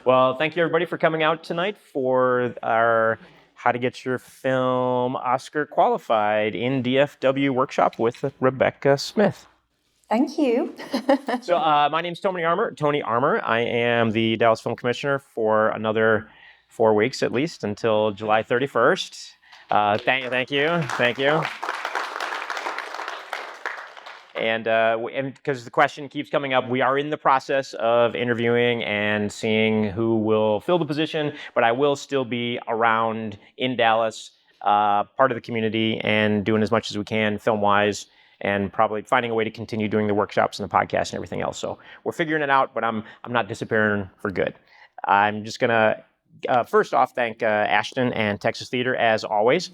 Well, thank you everybody for coming out tonight for our How to Get Your Film Oscar Qualified in DFW workshop with Rebecca Smith. Thank you. So my name's Tony Armour. I am the Dallas Film Commissioner for another 4 weeks at least until July 31st. Thank you. And because the question keeps coming up, we are in the process of interviewing and seeing who will fill the position, but I will still be around in Dallas, part of the community, and doing as much as we can film-wise, and probably finding a way to continue doing the workshops and the podcast and everything else. So we're figuring it out, but I'm not disappearing for good. I'm just going to, first off, thank Ashton and Texas Theater, as always.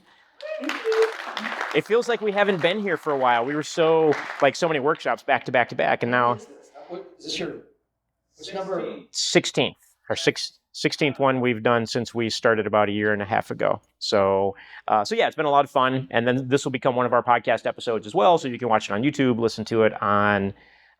It feels like we haven't been here for a while. We were so many workshops back to back to back, and now is this your which number? 16th, our 16th one we've done since we started about a year and a half ago. So yeah, it's been a lot of fun, and then this will become one of our podcast episodes as well. So you can watch it on YouTube, listen to it on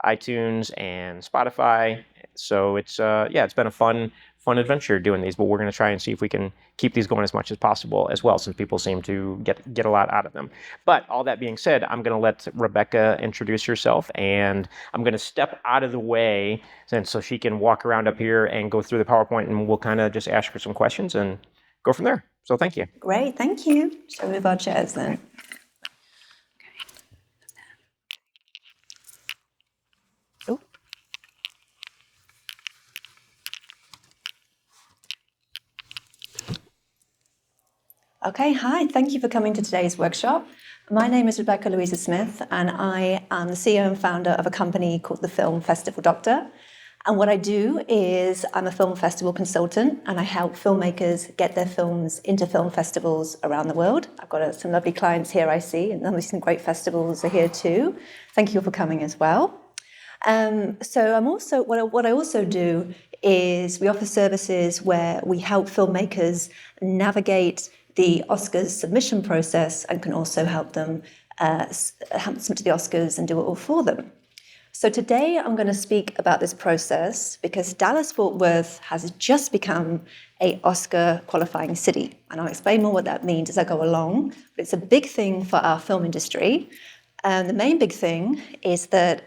iTunes and Spotify. So it's been a fun adventure doing these, but we're going to try and see if we can keep these going as much as possible as well, since people seem to get a lot out of them. But all that being said, I'm going to let Rebecca introduce herself, and I'm going to step out of the way so she can walk around up here and go through the PowerPoint, and we'll kind of just ask her some questions and go from there. So thank you. Great, thank you. Shall we move our chairs then? Okay, hi, thank you for coming to today's workshop. My name is Rebecca Louisa Smith, and I am the CEO and founder of a company called the Film Festival Doctor. And what I do is I'm a film festival consultant, and I help filmmakers get their films into film festivals around the world. I've got some lovely clients here I see, and some great festivals are here too. Thank you for coming as well. So I'm also, what I also do is we offer services where we help filmmakers navigate the Oscars submission process, and can also help them submit to the Oscars and do it all for them. So today I'm going to speak about this process because Dallas-Fort Worth has just become an Oscar qualifying city. And I'll explain more what that means as I go along. But it's a big thing for our film industry. And the main big thing is that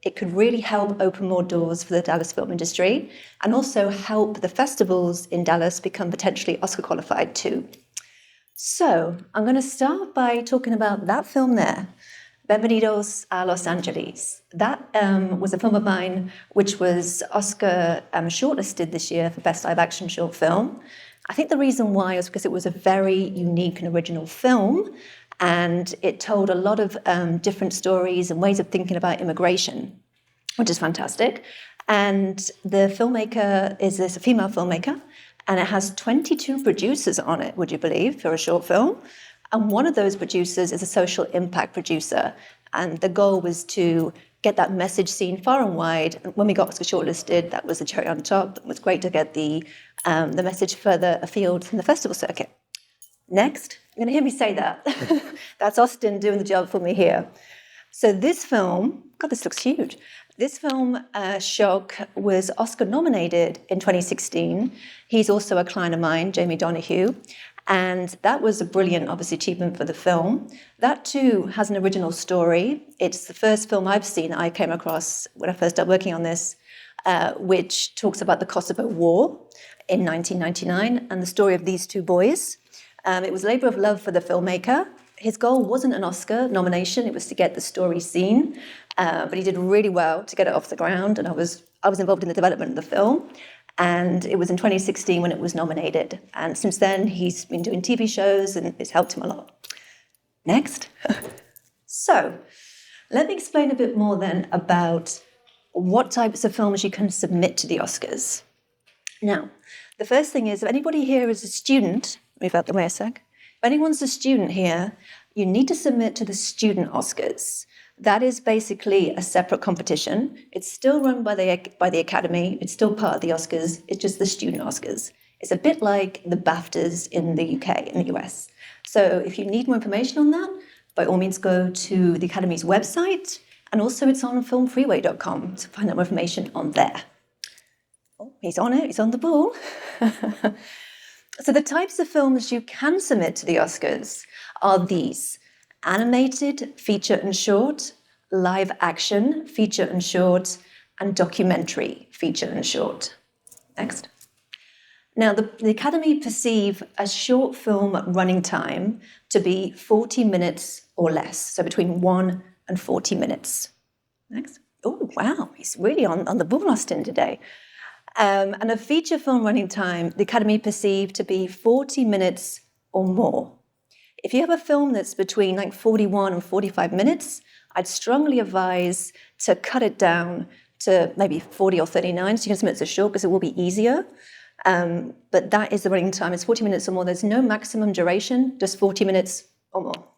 it could really help open more doors for the Dallas film industry, and also help the festivals in Dallas become potentially Oscar qualified too. So I'm going to start by talking about that film there, Bienvenidos a Los Angeles. That was a film of mine which was Oscar shortlisted this year for Best Live Action Short Film. I think the reason why is because it was a very unique and original film, and it told a lot of different stories and ways of thinking about immigration, which is fantastic. And the filmmaker is a female filmmaker, and it has 22 producers on it, would you believe, for a short film. And one of those producers is a social impact producer. And the goal was to get that message seen far and wide. And when we got Oscar shortlisted, that was the cherry on top. It was great to get the message further afield from the festival circuit. Next, you're going to hear me say that. That's Austin doing the job for me here. So this film, God, this looks huge. This film, Shock, was Oscar nominated in 2016. He's also a client of mine, Jamie Donahue. And that was a brilliant, obviously, achievement for the film. That, too, has an original story. It's the first film I've seen that I came across when I first started working on this, which talks about the Kosovo War in 1999 and the story of these two boys. It was labor of love for the filmmaker. His goal wasn't an Oscar nomination, it was to get the story seen, but he did really well to get it off the ground, and I was involved in the development of the film, and it was in 2016 when it was nominated, and since then he's been doing TV shows, and it's helped him a lot. Next. So, let me explain a bit more then about what types of films you can submit to the Oscars. Now, the first thing is, if anybody here is a student, move out the way a sec. If anyone's a student here, you need to submit to the Student Oscars. That is basically a separate competition. It's still run by the Academy. It's still part of the Oscars. It's just the Student Oscars. It's a bit like the BAFTAs in the UK, in the US. So if you need more information on that, by all means go to the Academy's website, and also it's on filmfreeway.com to find out more information on there. Oh, he's on it, he's on the ball. So the types of films you can submit to the Oscars are these: animated, feature and short, live action, feature and short, and documentary, feature and short. Next. Now, the Academy perceive a short film running time to be 40 minutes or less, so between 1 and 40 minutes. Next. Oh, wow, he's really on the ball, Austin, today. And a feature film running time, the Academy perceive to be 40 minutes or more. If you have a film that's between like 41 and 45 minutes, I'd strongly advise to cut it down to maybe 40 or 39, so you can submit it as short because it will be easier. But that is the running time. It's 40 minutes or more. There's no maximum duration, just 40 minutes or more.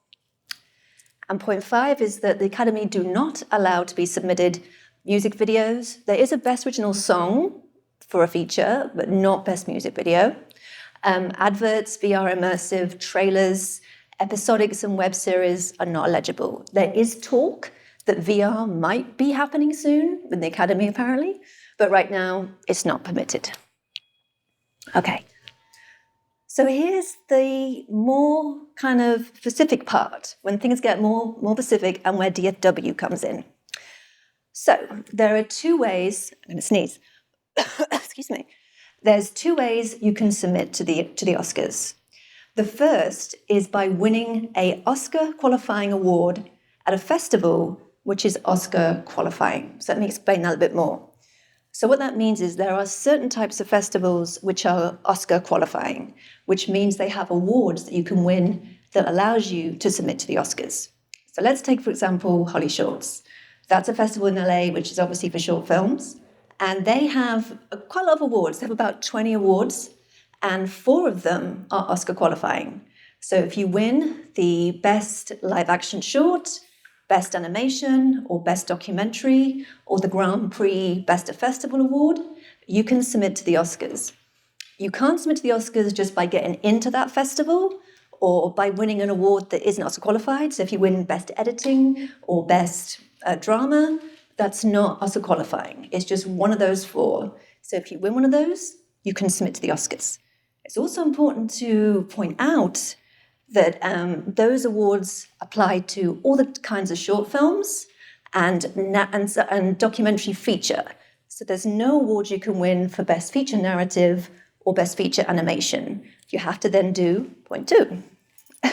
And point 5 is that the Academy do not allow to be submitted music videos. There is a Best Original Song for a feature, but not Best Music Video. Adverts, VR immersive, trailers, episodics and web series are not eligible. There is talk that VR might be happening soon with the Academy apparently, but right now it's not permitted. Okay, so here's the more kind of specific part, when things get more specific and where DFW comes in. So there are 2 ways, I'm going to sneeze, excuse me. There's 2 ways you can submit to the Oscars. The first is by winning an Oscar qualifying award at a festival which is Oscar qualifying. So let me explain that a bit more. So what that means is there are certain types of festivals which are Oscar qualifying, which means they have awards that you can win that allows you to submit to the Oscars. So let's take, for example, Holly Shorts. That's a festival in LA, which is obviously for short films. And they have quite a lot of awards. They have about 20 awards, and 4 of them are Oscar qualifying. So if you win the Best Live Action Short, Best Animation, or Best Documentary, or the Grand Prix Best of Festival Award, you can submit to the Oscars. You can't submit to the Oscars just by getting into that festival or by winning an award that isn't Oscar qualified. So if you win Best Editing or Best Drama, that's not Oscar qualifying. It's just one of those 4. So if you win one of those, you can submit to the Oscars. It's also important to point out that those awards apply to all the kinds of short films and documentary feature. So there's no award you can win for Best Feature Narrative or Best Feature Animation. You have to then do point 2,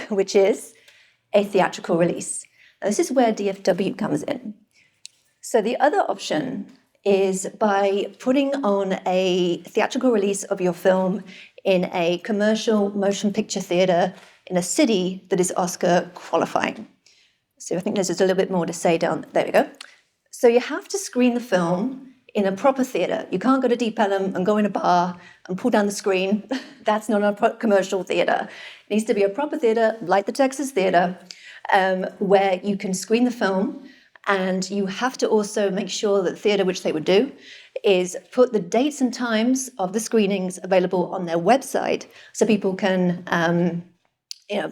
which is a theatrical release. Now, this is where DFW comes in. So the other option is by putting on a theatrical release of your film in a commercial motion picture theatre in a city that is Oscar qualifying. So I think there's just a little bit more to say down there. We go. So you have to screen the film in a proper theatre. You can't go to Deep Ellum and go in a bar and pull down the screen. That's not a commercial theatre. It needs to be a proper theatre, like the Texas Theatre, where you can screen the film. And you have to also make sure that the theatre, which they would do, is put the dates and times of the screenings available on their website so people can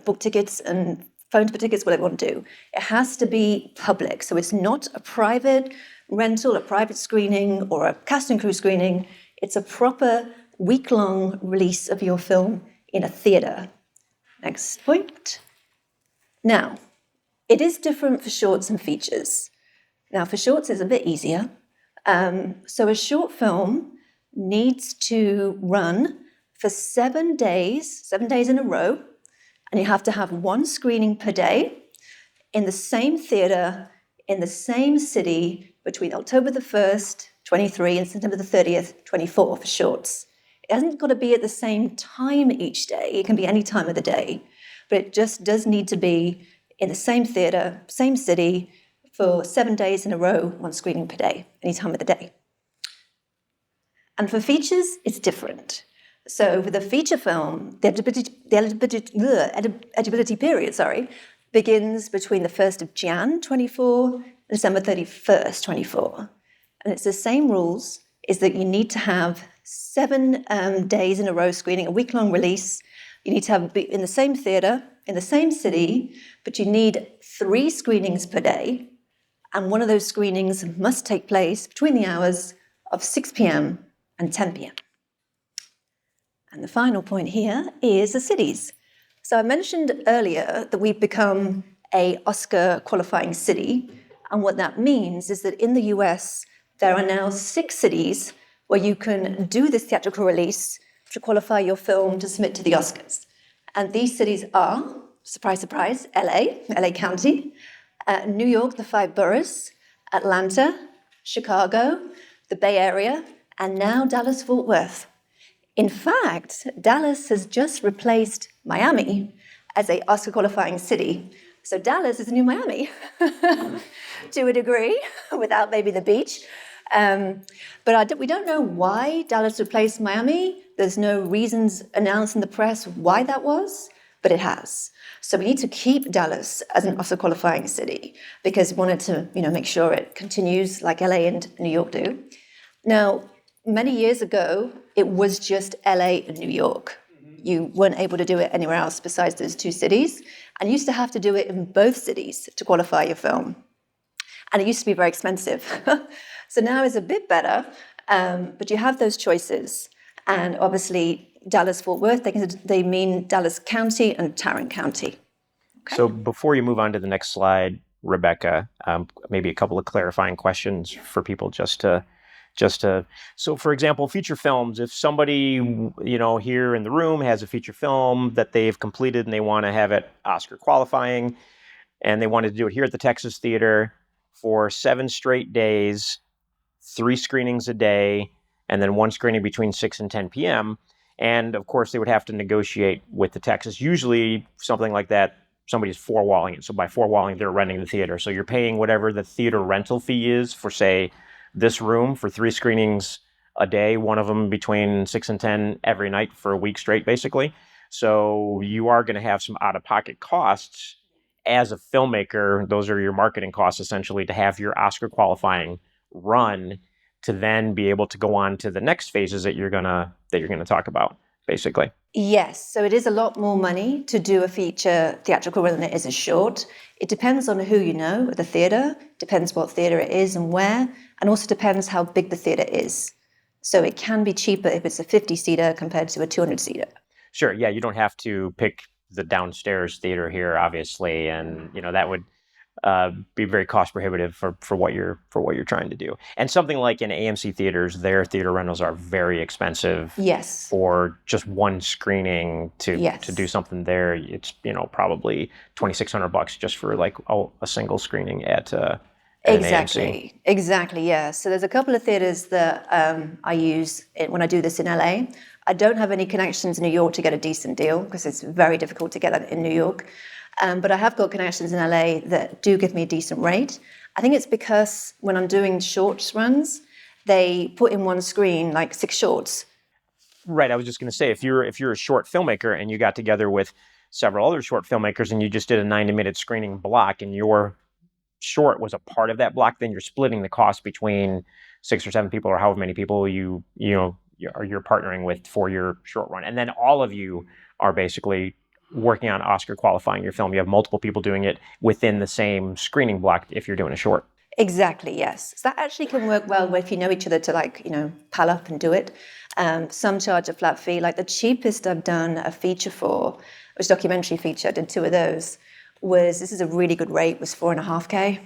book tickets and phone for tickets, whatever they want to do. It has to be public. So it's not a private rental, a private screening, or a cast and crew screening. It's a proper week-long release of your film in a theatre. Next point. Now, it is different for shorts and features. Now, for shorts, it's a bit easier. So a short film needs to run for 7 days in a row, and you have to have 1 screening per day in the same theatre, in the same city, between October the 1st, 23, and September the 30th, 24 for shorts. It hasn't got to be at the same time each day. It can be any time of the day, but it just does need to be in the same theatre, same city, for 7 days in a row, 1 screening per day, any time of the day. And for features, it's different. So with a feature film, the eligibility period, begins between the 1st of Jan 24 and December 31st, 24. And it's the same rules, is that you need to have 7 days in a row screening, a week-long release. You need to have be in the same theatre, in the same city, but you need 3 screenings per day. And one of those screenings must take place between the hours of 6 p.m. and 10 p.m. And the final point here is the cities. So I mentioned earlier that we've become a Oscar qualifying city. And what that means is that in the US, there are now 6 cities where you can do this theatrical release to qualify your film to submit to the Oscars. And these cities are, surprise, surprise, LA County, New York, the 5 boroughs, Atlanta, Chicago, the Bay Area, and now Dallas-Fort Worth. In fact, Dallas has just replaced Miami as an Oscar qualifying city. So Dallas is the new Miami, to a degree, without maybe the beach. But we don't know why Dallas replaced Miami. There's no reasons announced in the press why that was, but it has. So we need to keep Dallas as an Oscar qualifying city because we wanted to, make sure it continues like LA and New York do. Now, many years ago, it was just LA and New York. You weren't able to do it anywhere else besides those 2 cities. And you used to have to do it in both cities to qualify your film. And it used to be very expensive. So now it's a bit better, but you have those choices. And obviously, Dallas-Fort Worth, they mean Dallas County and Tarrant County. Okay. So before you move on to the next slide, Rebecca, maybe a couple of clarifying questions for people just to, so for example, feature films, if somebody, here in the room has a feature film that they've completed and they want to have it Oscar qualifying, and they wanted to do it here at the Texas Theater for 7 straight days, 3 screenings a day, and then 1 screening between 6 and 10 p.m. And of course, they would have to negotiate with the Texas. Usually something like that, somebody's four-walling it. So by four-walling, they're renting the theater. So you're paying whatever the theater rental fee is for, say, this room for 3 screenings a day, one of them between 6 and 10 every night for a week straight, basically. So you are going to have some out-of-pocket costs as a filmmaker. Those are your marketing costs, essentially, to have your Oscar qualifying run to then be able to go on to the next phases that you're gonna talk about, basically. Yes, so it is a lot more money to do a feature theatrical than it is a short. It depends on who you know at the theatre, depends what theatre it is and where, and also depends how big the theatre is. So it can be cheaper if it's a 50-seater compared to a 200-seater. Sure, yeah, you don't have to pick the downstairs theater here, obviously, and that would be very cost prohibitive for what you're trying to do. And something like in AMC theaters, their theater rentals are very expensive. Yes. For just 1 screening to do something there, it's probably $2,600 just for like a single screening at Exactly. Exactly. Yeah. So there's a couple of theaters that I use when I do this in LA. I don't have any connections in New York to get a decent deal because it's very difficult to get that in New York. But I have got connections in LA that do give me a decent rate. I think it's because when I'm doing shorts runs, they put in 1 screen like 6 shorts. Right. I was just going to say, if you're a short filmmaker and you got together with several other short filmmakers and you just did a 90-minute screening block and your short was a part of that block, then you're splitting the cost between 6 or 7 people or however many people you're partnering with for your short run. And then all of you are basically working on Oscar qualifying your film. You have multiple people doing it within the same screening block if you're doing a short. Exactly, yes. So that actually can work well if you know each other to pal up and do it. Some charge a flat fee. Like the cheapest I've done a feature for, it was a documentary feature, I did 2 of those, this is a really good rate, was $4.5K.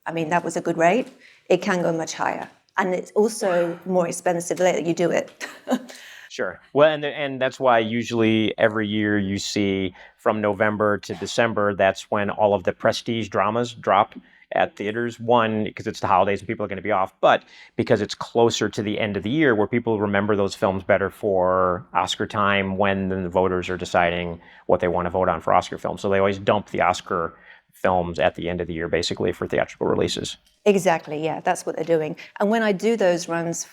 I mean, that was a good rate. It can go much higher. And it's also more expensive the later you do it. Sure. Well, and that's why usually every year you see from November to December, that's when all of the prestige dramas drop at theaters. One, because it's the holidays and people are going to be off, but because it's closer to the end of the year where people remember those films better for Oscar time when the voters are deciding what they want to vote on for Oscar films. So they always dump the Oscar films at the end of the year, basically, for theatrical releases. Exactly, yeah, that's what they're doing. And when I do those runs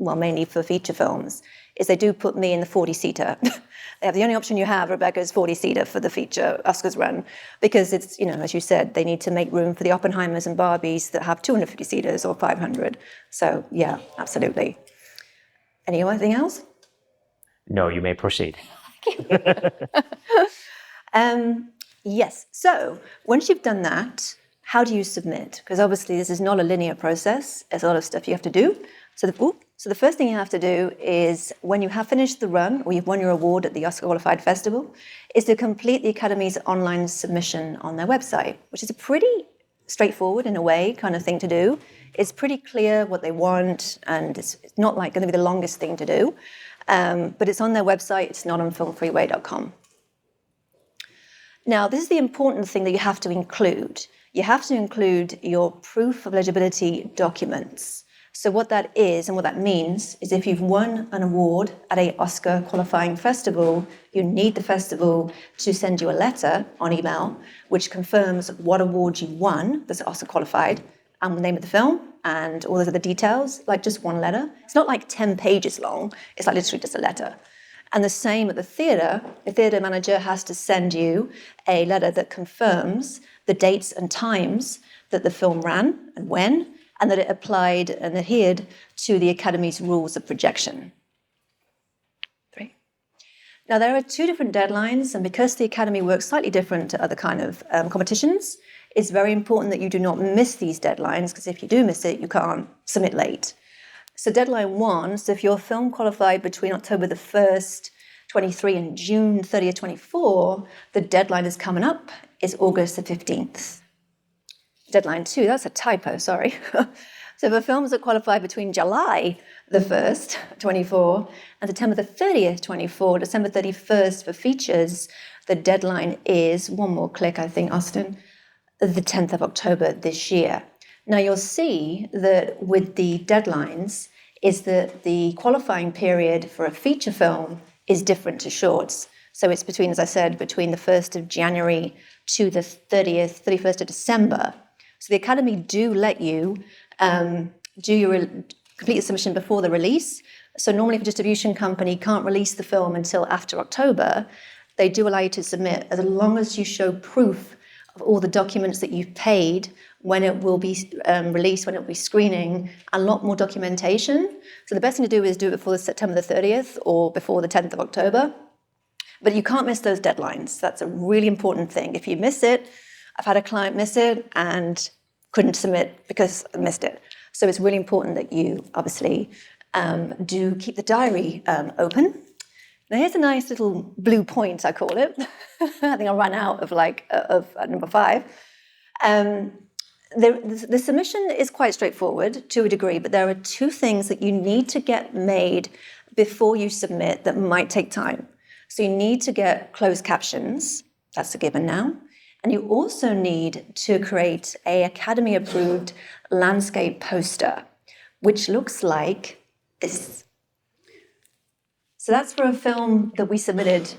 mainly for feature films, is they do put me in the 40-seater. They have the only option you have, Rebecca, is 40-seater for the feature Oscars run, because it's, as you said, they need to make room for the Oppenheimers and Barbies that have 250-seaters or 500. So, yeah, absolutely. Anything else? No, you may proceed. Yes. So once you've done that, how do you submit? Because obviously this is not a linear process. There's a lot of stuff you have to do. So the first thing you have to do is, when you have finished the run or you've won your award at the Oscar Qualified Festival, is to complete the Academy's online submission on their website, which is a pretty straightforward, in a way, kind of thing to do. It's pretty clear what they want, and it's not like going to be the longest thing to do. But it's on their website. It's not on filmfreeway.com. Now, this is the important thing that you have to include. You have to include your proof of eligibility documents. So what that is and what that means is, if you've won an award at an Oscar qualifying festival, you need the festival to send you a letter on email which confirms what award you won that's Oscar qualified, and the name of the film and all those other details, like just one letter. It's not like 10 pages long. It's like literally just a letter. And the same at the theatre manager has to send you a letter that confirms the dates and times that the film ran and when, and that it applied and adhered to the Academy's rules of projection. 3. Now, there are 2 different deadlines, and because the Academy works slightly different to other kind of competitions, it's very important that you do not miss these deadlines, because if you do miss it, you can't submit late. So deadline 1, so if your film qualified between October the 1st, 23 and June 30th, 24, the deadline is coming up, is August the 15th. Deadline 2, that's a typo, sorry. So for films that qualify between July the 1st, 24, and September the 30th, 24, December 31st for features, the deadline is, one more click, I think, Austin, the 10th of October this year. Now, you'll see that with the deadlines is that the qualifying period for a feature film is different to shorts. So it's between, as I said, between the 1st of January to the 31st of December. So the Academy do let you complete your submission before the release. So normally if a distribution company can't release the film until after October, they do allow you to submit as long as you show proof of all the documents that you've paid, when it will be released, when it will be screening, and a lot more documentation. So the best thing to do is do it before September the 30th or before the 10th of October. But you can't miss those deadlines. That's a really important thing. If you miss it, I've had a client miss it and couldn't submit because I missed it. So it's really important that you obviously do keep the diary open. Now here's a nice little blue point, I call it. I think I ran out of number 5. The submission is quite straightforward to a degree, but there are 2 things that you need to get made before you submit that might take time. So you need to get closed captions, that's a given now, and you also need to create an Academy-approved landscape poster, which looks like this. So that's for a film that we submitted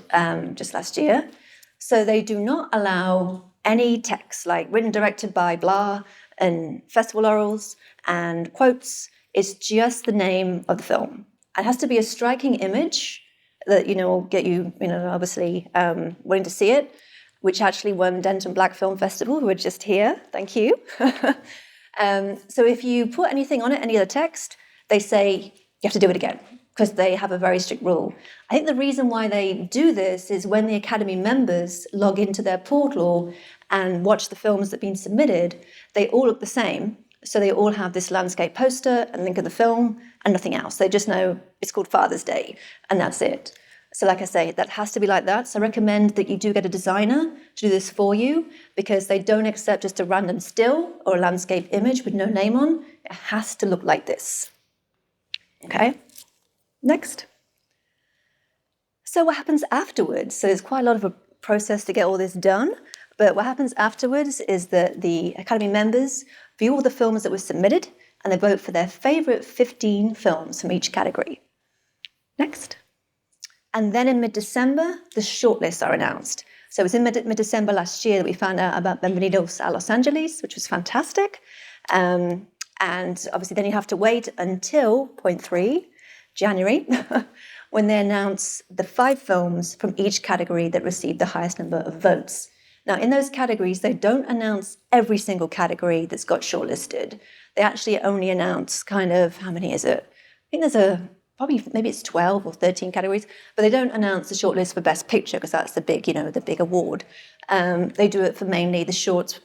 just last year. So they do not allow any text, like written, directed by blah, and festival laurels and quotes. It's just the name of the film. It has to be a striking image that, will get you, obviously wanting to see it, which actually won Denton Black Film Festival, who are just here. Thank you. So if you put anything on it, any other text, they say you have to do it again, because they have a very strict rule. I think the reason why they do this is when the Academy members log into their portal and watch the films that have been submitted, they all look the same. So they all have this landscape poster and link of the film and nothing else. They just know it's called Father's Day, and that's it. So like I say, that has to be like that. So I recommend that you do get a designer to do this for you, because they don't accept just a random still or a landscape image with no name on. It has to look like this. Okay? Next. So what happens afterwards? So there's quite a lot of a process to get all this done, but what happens afterwards is that the Academy members view all the films that were submitted and they vote for their favourite 15 films from each category. Next. And then in mid-December, the shortlists are announced. So it was in mid-December last year that we found out about Bienvenidos a Los Angeles, which was fantastic. And obviously then you have to wait until, point 3, January, when they announce the 5 films from each category that received the highest number of votes. Now, in those categories, they don't announce every single category that's got shortlisted. They actually only announce kind of, how many is it? I think there's maybe it's 12 or 13 categories, but they don't announce the shortlist for Best Picture, because that's the big, the big award. They do it for mainly the shorts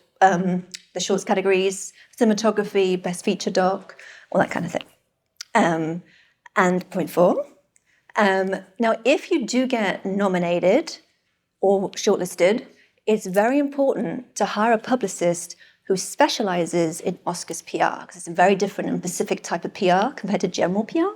the shorts categories, cinematography, best feature doc, all that kind of thing. And point four, now if you do get nominated or shortlisted, it's very important to hire a publicist who specializes in Oscars PR, because it's a very different and specific type of PR compared to general PR.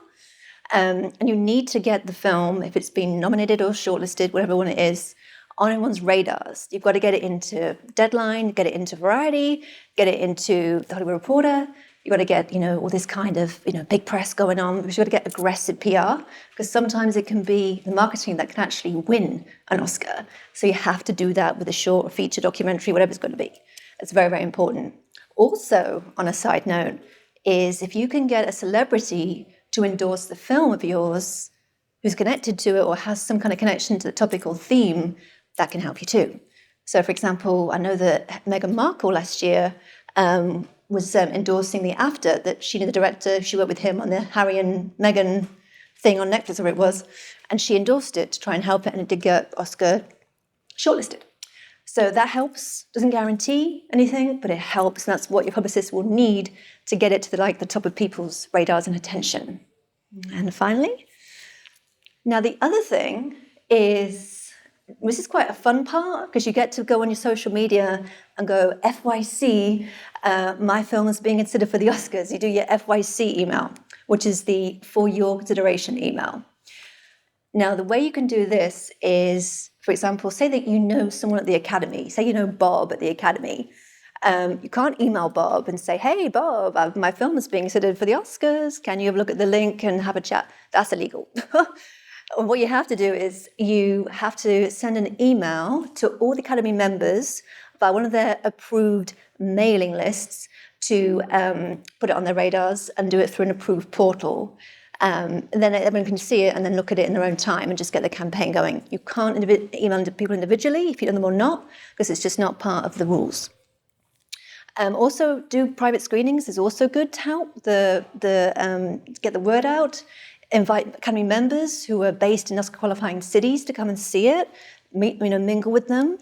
And you need to get the film, if it's been nominated or shortlisted, whatever one it is, on everyone's radars. You've got to get it into Deadline, get it into Variety, get it into The Hollywood Reporter. You've got to get, all this kind of, big press going on, because you've got to get aggressive PR, because sometimes it can be the marketing that can actually win an Oscar. So you have to do that with a short or feature documentary, whatever it's going to be. It's very, very important. Also, on a side note, is if you can get a celebrity to endorse the film of yours who's connected to it or has some kind of connection to the topic or theme, that can help you too. So, for example, I know that Meghan Markle last year was endorsing the AFTA, that she knew the director, she worked with him on the Harry and Meghan thing on Netflix, or it was, and she endorsed it to try and help it, and it did get Oscar shortlisted. So that helps, doesn't guarantee anything, but it helps, and that's what your publicist will need to get it to the top of people's radars and attention. And finally, now the other thing is, this is quite a fun part, because you get to go on your social media and go, FYC, my film is being considered for the Oscars. You do your FYC email, which is the for your consideration email. Now, the way you can do this is, for example, say that you know someone at the Academy, say you know Bob at the Academy. You can't email Bob and say, hey, Bob, my film is being considered for the Oscars. Can you have a look at the link and have a chat? That's illegal. What you have to do is you have to send an email to all the Academy members by one of their approved mailing lists to put it on their radars and do it through an approved portal. And then everyone can see it and then look at it in their own time and just get the campaign going. You can't email people individually if you know them or not, because it's just not part of the rules. Also, do private screenings is also good to help get the word out. Invite Academy members who are based in Oscar qualifying cities to come and see it, mingle with them,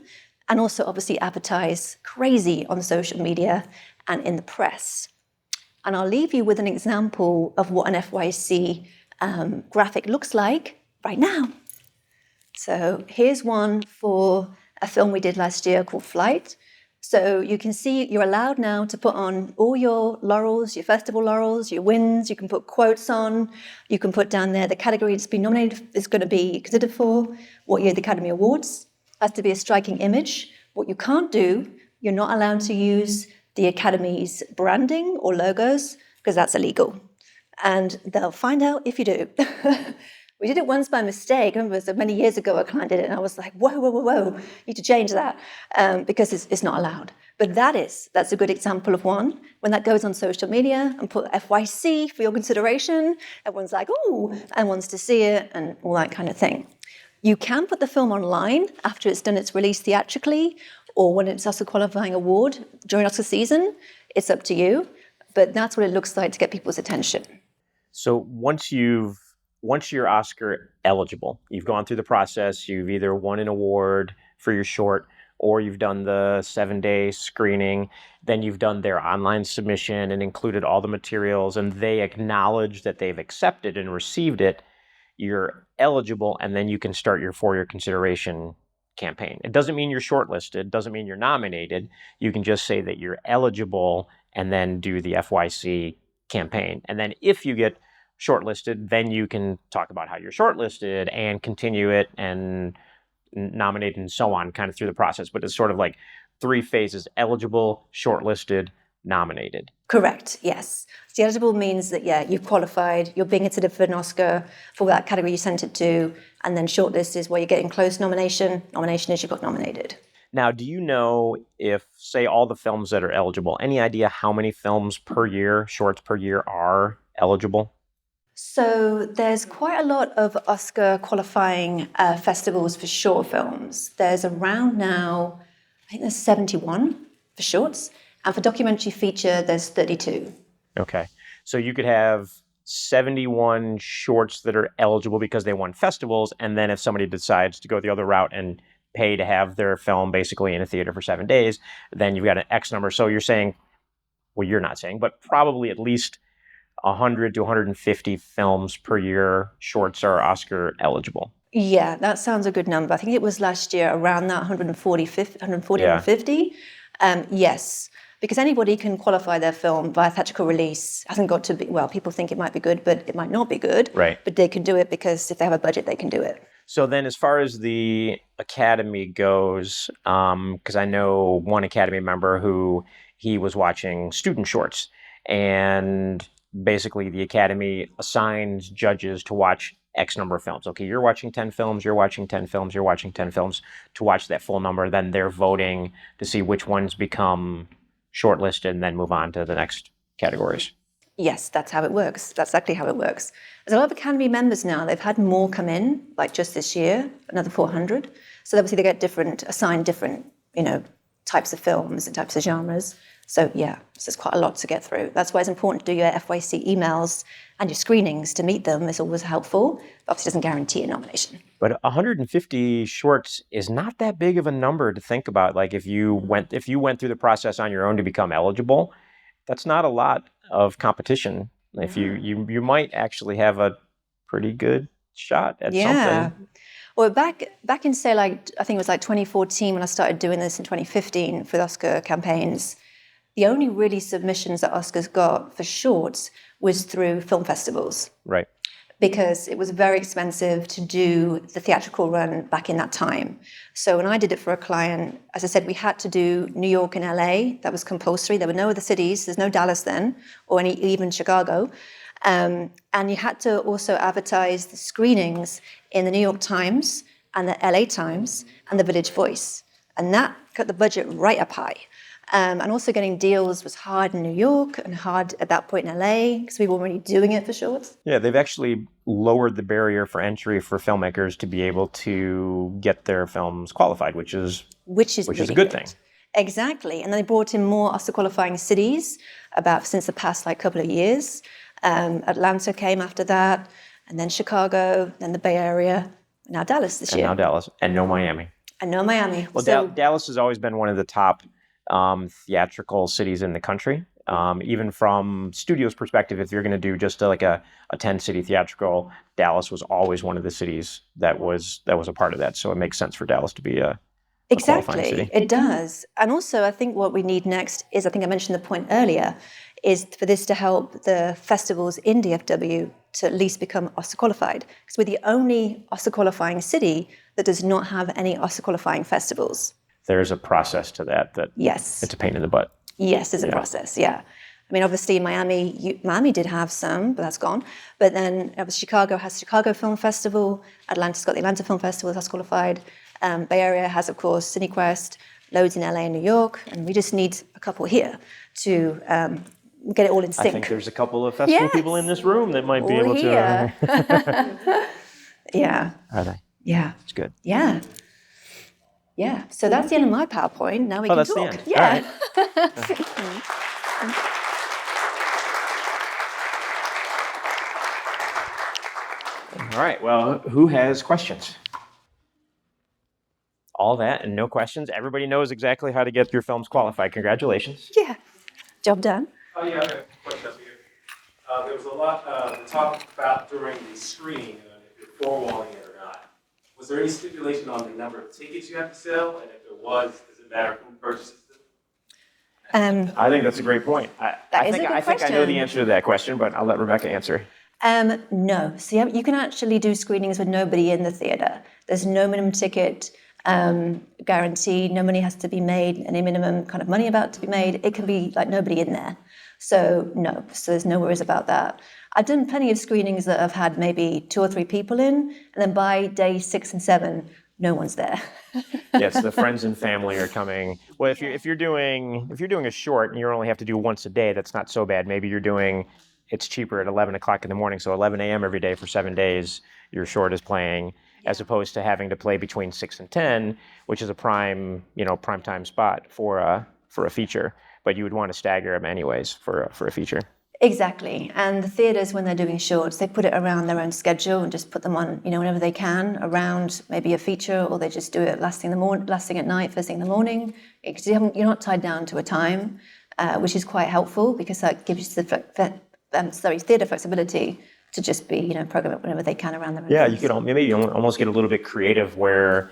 and also obviously advertise crazy on social media and in the press. And I'll leave you with an example of what an FYC graphic looks like right now. So here's one for a film we did last year called Flight. So you can see you're allowed now to put on all your laurels, your festival laurels, your wins. You can put quotes on. You can put down there the category it's been nominated is going to be considered for, what year the Academy Awards. Has to be a striking image. What you can't do, you're not allowed to use the Academy's branding or logos, because that's illegal. And they'll find out if you do. We did it once by mistake. I remember many years ago, a client did it, and I was like, whoa, you need to change that, because it's not allowed. But that's a good example of one. When that goes on social media and put FYC for your consideration, everyone's like, ooh, and wants to see it, and all that kind of thing. You can put the film online after it's done its release theatrically, or when it's Oscar qualifying award during Oscar season. It's up to you, but that's what it looks like to get people's attention. So once you're Oscar eligible, you've gone through the process, you've either won an award for your short, or you've done the 7-day screening, then you've done their online submission and included all the materials, and they acknowledge that they've accepted and received it, you're eligible, and then you can start your for your consideration campaign. It doesn't mean you're shortlisted, doesn't mean you're nominated. You can just say that you're eligible and then do the FYC campaign. And then if you get shortlisted, then you can talk about how you're shortlisted and continue it and nominate and so on, kind of through the process. But it's sort of like 3 phases: eligible, shortlisted, nominated. Correct, yes. So eligible means that, you've qualified, you're being considered for an Oscar for that category you sent it to, and then shortlist is where you're getting close nomination. Nomination is you got nominated. Now, do you know if, say, all the films that are eligible, any idea how many films per year, shorts per year, are eligible? So there's quite a lot of Oscar qualifying festivals for short films. There's around now, I think there's 71 for shorts. And for documentary feature, there's 32. Okay. So you could have 71 shorts that are eligible because they won festivals. And then if somebody decides to go the other route and pay to have their film basically in a theater for 7 days, then you've got an X number. So you're saying, well, you're not saying, but probably at least 100 to 150 films per year, shorts are Oscar eligible. Yeah, that sounds a good number. I think it was last year around that 140, 150. Yes, because anybody can qualify their film by theatrical release. It hasn't got to be, well, people think it might be good, but it might not be good. Right. But they can do it because if they have a budget, they can do it. So then as far as the Academy goes, because I know one Academy member who he was watching student shorts, and basically the Academy assigns judges to watch X number of films. Okay, you're watching 10 films, you're watching 10 films, you're watching 10 films to watch that full number. Then they're voting to see which ones become shortlisted and then move on to the next categories. Yes, that's how it works. That's exactly how it works. There's a lot of Academy members now. They've had more come in, like just this year, another 400. So obviously they get assigned different, types of films and types of genres. So yeah, there's quite a lot to get through. That's why it's important to do your FYC emails and your screenings to meet them. It's always helpful. But obviously doesn't guarantee a nomination. But 150 shorts is not that big of a number to think about. Like if you went through the process on your own to become eligible, that's not a lot of competition. If you might actually have a pretty good shot at something. Well, back in say I think it was 2014 when I started doing this in 2015 for the Oscar campaigns. The only really submissions that Oscars got for shorts was through film festivals. Right. Because it was very expensive to do the theatrical run back in that time. So when I did it for a client, as I said, we had to do New York and LA. That was compulsory. There were no other cities. There's no Dallas then, or even Chicago. And you had to also advertise the screenings in the New York Times and the LA Times and the Village Voice. And that got the budget right up high. And also getting deals was hard in New York and hard at that point in LA because we were already doing it for shorts. Yeah, they've actually lowered the barrier for entry for filmmakers to be able to get their films qualified, which is really a good thing. Exactly. And they brought in more Oscar qualifying cities since the past couple of years. Atlanta came after that, and then Chicago, then the Bay Area, now Dallas this year. And now Dallas, and no Miami. Well, Dallas has always been one of the top theatrical cities in the country. Even from studio's perspective, if you're going to do just a 10-city theatrical, Dallas was always one of the cities that was a part of that. So it makes sense for Dallas to be a qualifying city. It does. And also, I think what we need next is, I think I mentioned the point earlier, is for this to help the festivals in DFW to at least become Oscar qualified. Because we're the only Oscar qualifying city that does not have any Oscar qualifying festivals. There's a process to that. Yes. It's a pain in the butt. Yes, there's a process, yeah. I mean, obviously, Miami did have some, but that's gone. But then Chicago has Chicago Film Festival. Atlanta's got the Atlanta Film Festival that's qualified. Bay Area has, of course, CineQuest, loads in LA and New York. And we just need a couple here to get it all in sync. I think there's a couple of festival people in this room that might be able to. Yeah. Are they? Yeah. It's good. Yeah. Yeah. So that's the end of my PowerPoint. Now we can that's talk. The end. Yeah. All right. Well, who has questions? All that and no questions. Everybody knows exactly how to get your films qualified. Congratulations. Yeah. Job done. Oh, yeah, I have a question for you. There was a lot talk about during the screening, if you're forewalling it or not. Was there any stipulation on the number of tickets you have to sell? And if there was, does it matter who purchases them? I think that's a great point. I think I know the answer to that question, but I'll let Rebecca answer. No. So you can actually do screenings with nobody in the theater. There's no minimum ticket guarantee. No money has to be made, any minimum kind of money about to be made. It can be nobody in there. So no, so there's no worries about that. I've done plenty of screenings that have had maybe 2 or 3 people in, and then by day 6 and 7, no one's there. Yes, the friends and family are coming. Well, if you're doing a short and you only have to do once a day, that's not so bad. Maybe it's cheaper at 11 o'clock in the morning, so 11 a.m. every day for 7 days, your short is playing, as opposed to having to play between 6 and 10, which is a prime time spot for a feature. But you would want to stagger them anyways for a feature. Exactly. And the theatres, when they're doing shorts, they put it around their own schedule and just put them on, whenever they can, around maybe a feature, or they just do it last thing at night, first thing in the morning. Because you're not tied down to a time, which is quite helpful because that gives you the theatre flexibility to just be, program it whenever they can around their own. Yeah, things. you could maybe almost get a little bit creative where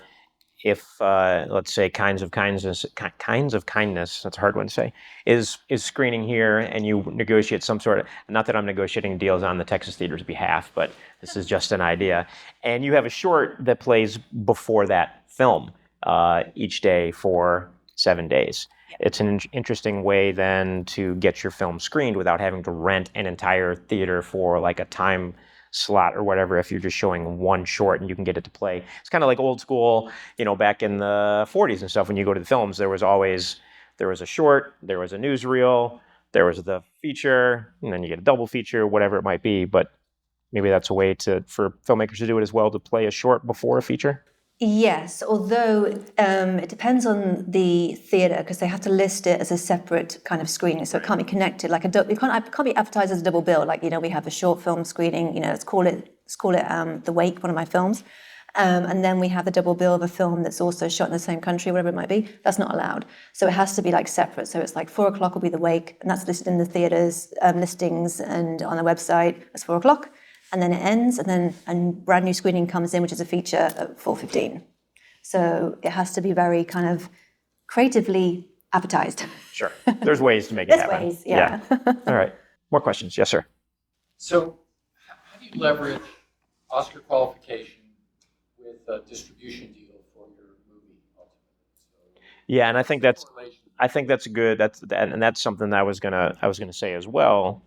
if let's say kinds of kindness, that's a hard one to say, is screening here, and you negotiate some sort of, not that I'm negotiating deals on the Texas Theater's behalf, but this is just an idea, and you have a short that plays before that film each day for 7 days. It's an interesting way then to get your film screened without having to rent an entire theater for like a time slot or whatever. If you're just showing one short and you can get it to play, it's kind of like old school, back in the 40s and stuff. When you go to the films, there was a short, there was a newsreel, there was the feature, and then you get a double feature, whatever it might be. But maybe that's a way for filmmakers to do it as well, to play a short before a feature. Yes, although it depends on the theatre because they have to list it as a separate kind of screening, so it can't be connected. Like it can't be advertised as a double bill. Like we have a short film screening. Let's call it The Wake, one of my films, and then we have the double bill of a film that's also shot in the same country, whatever it might be. That's not allowed. So it has to be like separate. So it's like 4:00 will be The Wake, and that's listed in the theatres listings and on the website as 4:00. And then it ends, and then a brand new screening comes in, which is a feature at 4:15. So it has to be very kind of creatively advertised. Sure. There's ways to make it There's happen. ways, yeah. All right. More questions? Yes, sir. So how do you leverage Oscar qualification with a distribution deal for your movie ultimately? Yeah, and I think that's good. That's something that I was gonna say as well,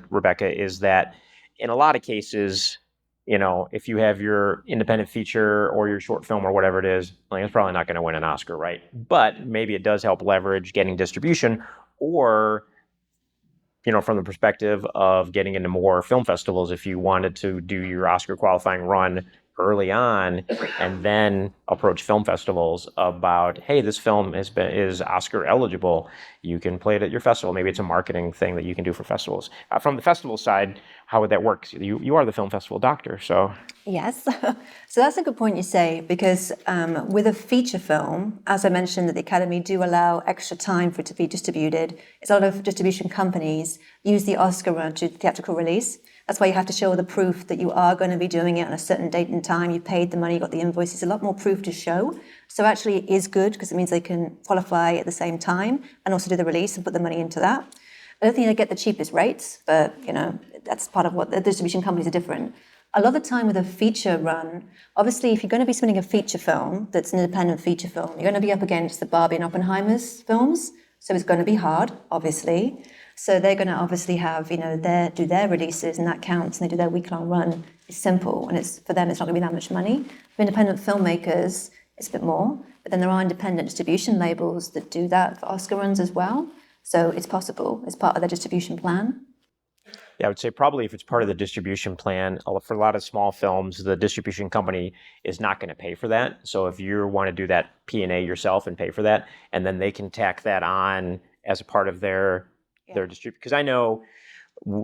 Rebecca, is that in a lot of cases, if you have your independent feature or your short film or whatever it is, like, it's probably not going to win an Oscar, right? But maybe it does help leverage getting distribution, or from the perspective of getting into more film festivals, if you wanted to do your Oscar qualifying run early on and then approach film festivals about, hey, this film is Oscar eligible, you can play it at your festival. Maybe it's a marketing thing that you can do for festivals. From the festival side, how would that work? You are the film festival doctor, so. Yes. So that's a good point you say, because with a feature film, as I mentioned, that the Academy do allow extra time for it to be distributed. It's a lot of distribution companies use the Oscar run to theatrical release. That's why you have to show the proof that you are going to be doing it on a certain date and time. You paid the money, you got the invoices, a lot more proof to show. So actually it is good because it means they can qualify at the same time and also do the release and put the money into that. I don't think they get the cheapest rates, but that's part of what the distribution companies are different. A lot of the time with a feature run, obviously if you're going to be submitting a feature film that's an independent feature film, you're going to be up against the Barbie and Oppenheimer's films. So it's going to be hard, obviously. So they're going to obviously have, do their releases, and that counts, and they do their week-long run. It's simple, and for them, it's not going to be that much money. For independent filmmakers, it's a bit more. But then there are independent distribution labels that do that for Oscar runs as well. So it's possible. It's part of their distribution plan. Yeah, I would say probably if it's part of the distribution plan, for a lot of small films, the distribution company is not going to pay for that. So if you want to do that P&A yourself and pay for that, and then they can tack that on as a part of their distribution. Because I know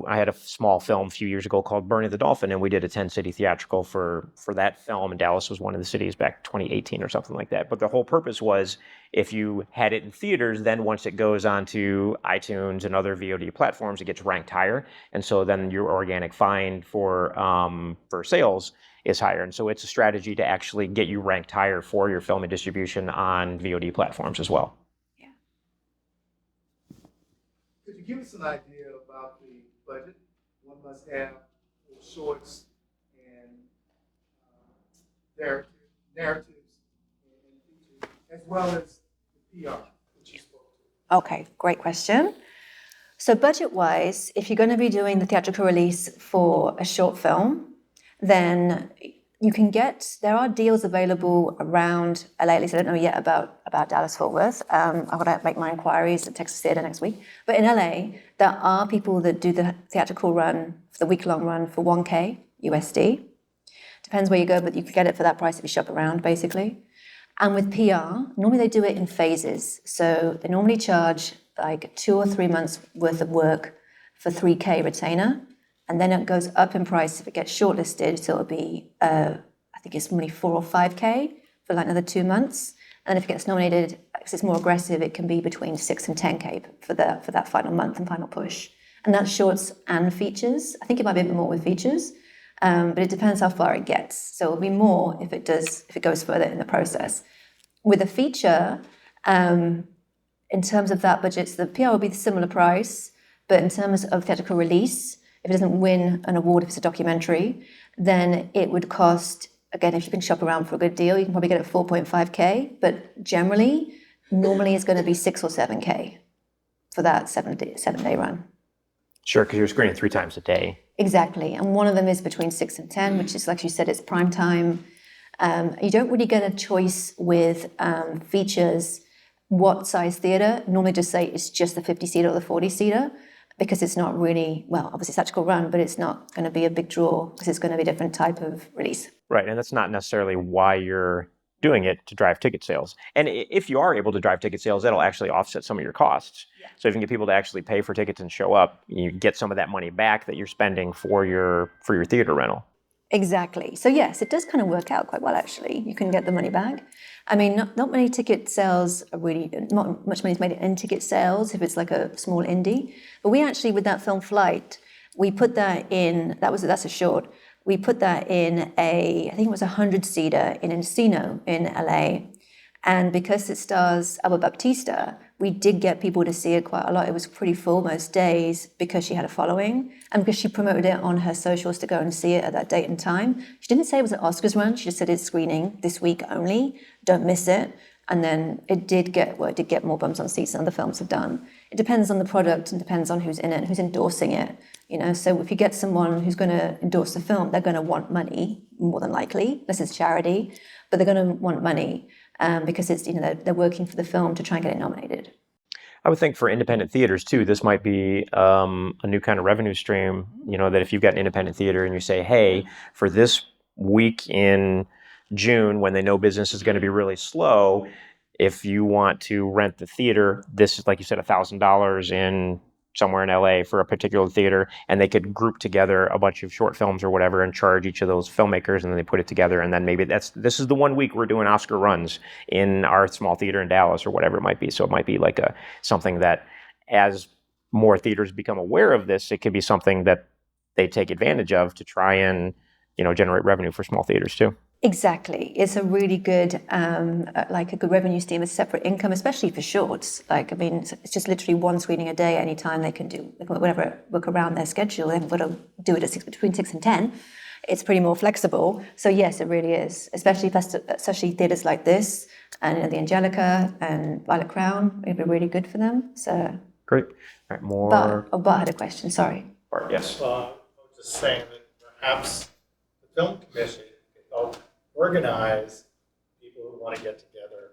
I had a small film a few years ago called Burning the Dolphin, and we did a 10-city theatrical for that film, and Dallas was one of the cities back 2018 or something like that. But the whole purpose was if you had it in theaters, then once it goes onto iTunes and other VOD platforms, it gets ranked higher, and so then your organic find for sales is higher. And so it's a strategy to actually get you ranked higher for your film and distribution on VOD platforms as well. Could you give us an idea about the budget one must have for shorts and narratives and features, as well as the PR, which you spoke to? Okay, great question. So budget-wise, if you're going to be doing the theatrical release for a short film, then there are deals available around LA. At least I don't know yet about Dallas-Fort Worth. I've got to make my inquiries at Texas Theater next week. But in LA, there are people that do the theatrical run, for the week-long run, for $1,000 USD. Depends where you go, but you can get it for that price if you shop around, basically. And with PR, normally they do it in phases. So they normally charge like 2 or 3 months worth of work for 3K retainer. And then it goes up in price if it gets shortlisted. So it'll be, I think it's only 4 or 5K for like another 2 months. And if it gets nominated, because it's more aggressive, it can be between 6 and 10K for that final month and final push. And that's shorts and features. I think it might be a bit more with features, but it depends how far it gets. So it'll be more if it goes further in the process. With a feature, in terms of that budget, so the PR will be the similar price, but in terms of theatrical release, if it doesn't win an award, if it's a documentary, then it would cost, again, if you can shop around for a good deal, you can probably get it 4.5K, but normally it's going to be 6 or 7K for that 7-day run. Sure, because you're screening 3 times a day. Exactly, and one of them is between 6 and 10, which is, like you said, it's prime time. You don't really get a choice with features what size theatre. Normally just say it's just the 50-seater or the 40-seater, because it's not really, well, obviously theatrical run, but it's not going to be a big draw because it's going to be a different type of release. Right, and that's not necessarily why you're doing it, to drive ticket sales. And if you are able to drive ticket sales, that'll actually offset some of your costs. Yeah. So if you can get people to actually pay for tickets and show up, you get some of that money back that you're spending for your theater rental. Exactly. So yes, it does kind of work out quite well, actually. You can get the money back. I mean, not many ticket sales are really, not much money is made in ticket sales if it's like a small indie. But we actually, with that film Flight, we put that in, that's a short. We put that in I think it was 100-seater in Encino in LA. And because it stars Alba Baptista, we did get people to see it quite a lot. It was pretty full most days because she had a following and because she promoted it on her socials to go and see it at that date and time. She didn't say it was an Oscars run. She just said it's screening this week only. Don't miss it. And then it did get more bums on seats than other films have done. It depends on the product and depends on who's in it and who's endorsing it. So if you get someone who's going to endorse the film, they're going to want money, more than likely, unless it's charity, but they're going to want money because it's, they're working for the film to try and get it nominated. I would think for independent theaters too, this might be a new kind of revenue stream, that if you've got an independent theater and you say, hey, for this week in June, when they know business is going to be really slow, if you want to rent the theater, this is, like you said, $1,000 in somewhere in LA for a particular theater, and they could group together a bunch of short films or whatever and charge each of those filmmakers, and then they put it together, and then maybe this is the 1 week we're doing Oscar runs in our small theater in Dallas or whatever it might be. So it might be like something that, as more theaters become aware of this, it could be something that they take advantage of to try and generate revenue for small theaters too. Exactly. It's a really good, a good revenue stream, a separate income, especially for shorts. It's just literally one screening a day. Anytime they can do whatever, work around their schedule. They've got to do it between 6 and 10. It's pretty more flexible. So yes, it really is, especially theaters like this and the Angelica and Violet Crown. It'd be really good for them. So great. All right, more. But I had a question. Sorry. Yes. I was just saying that perhaps the film commission could help organize people who want to get together.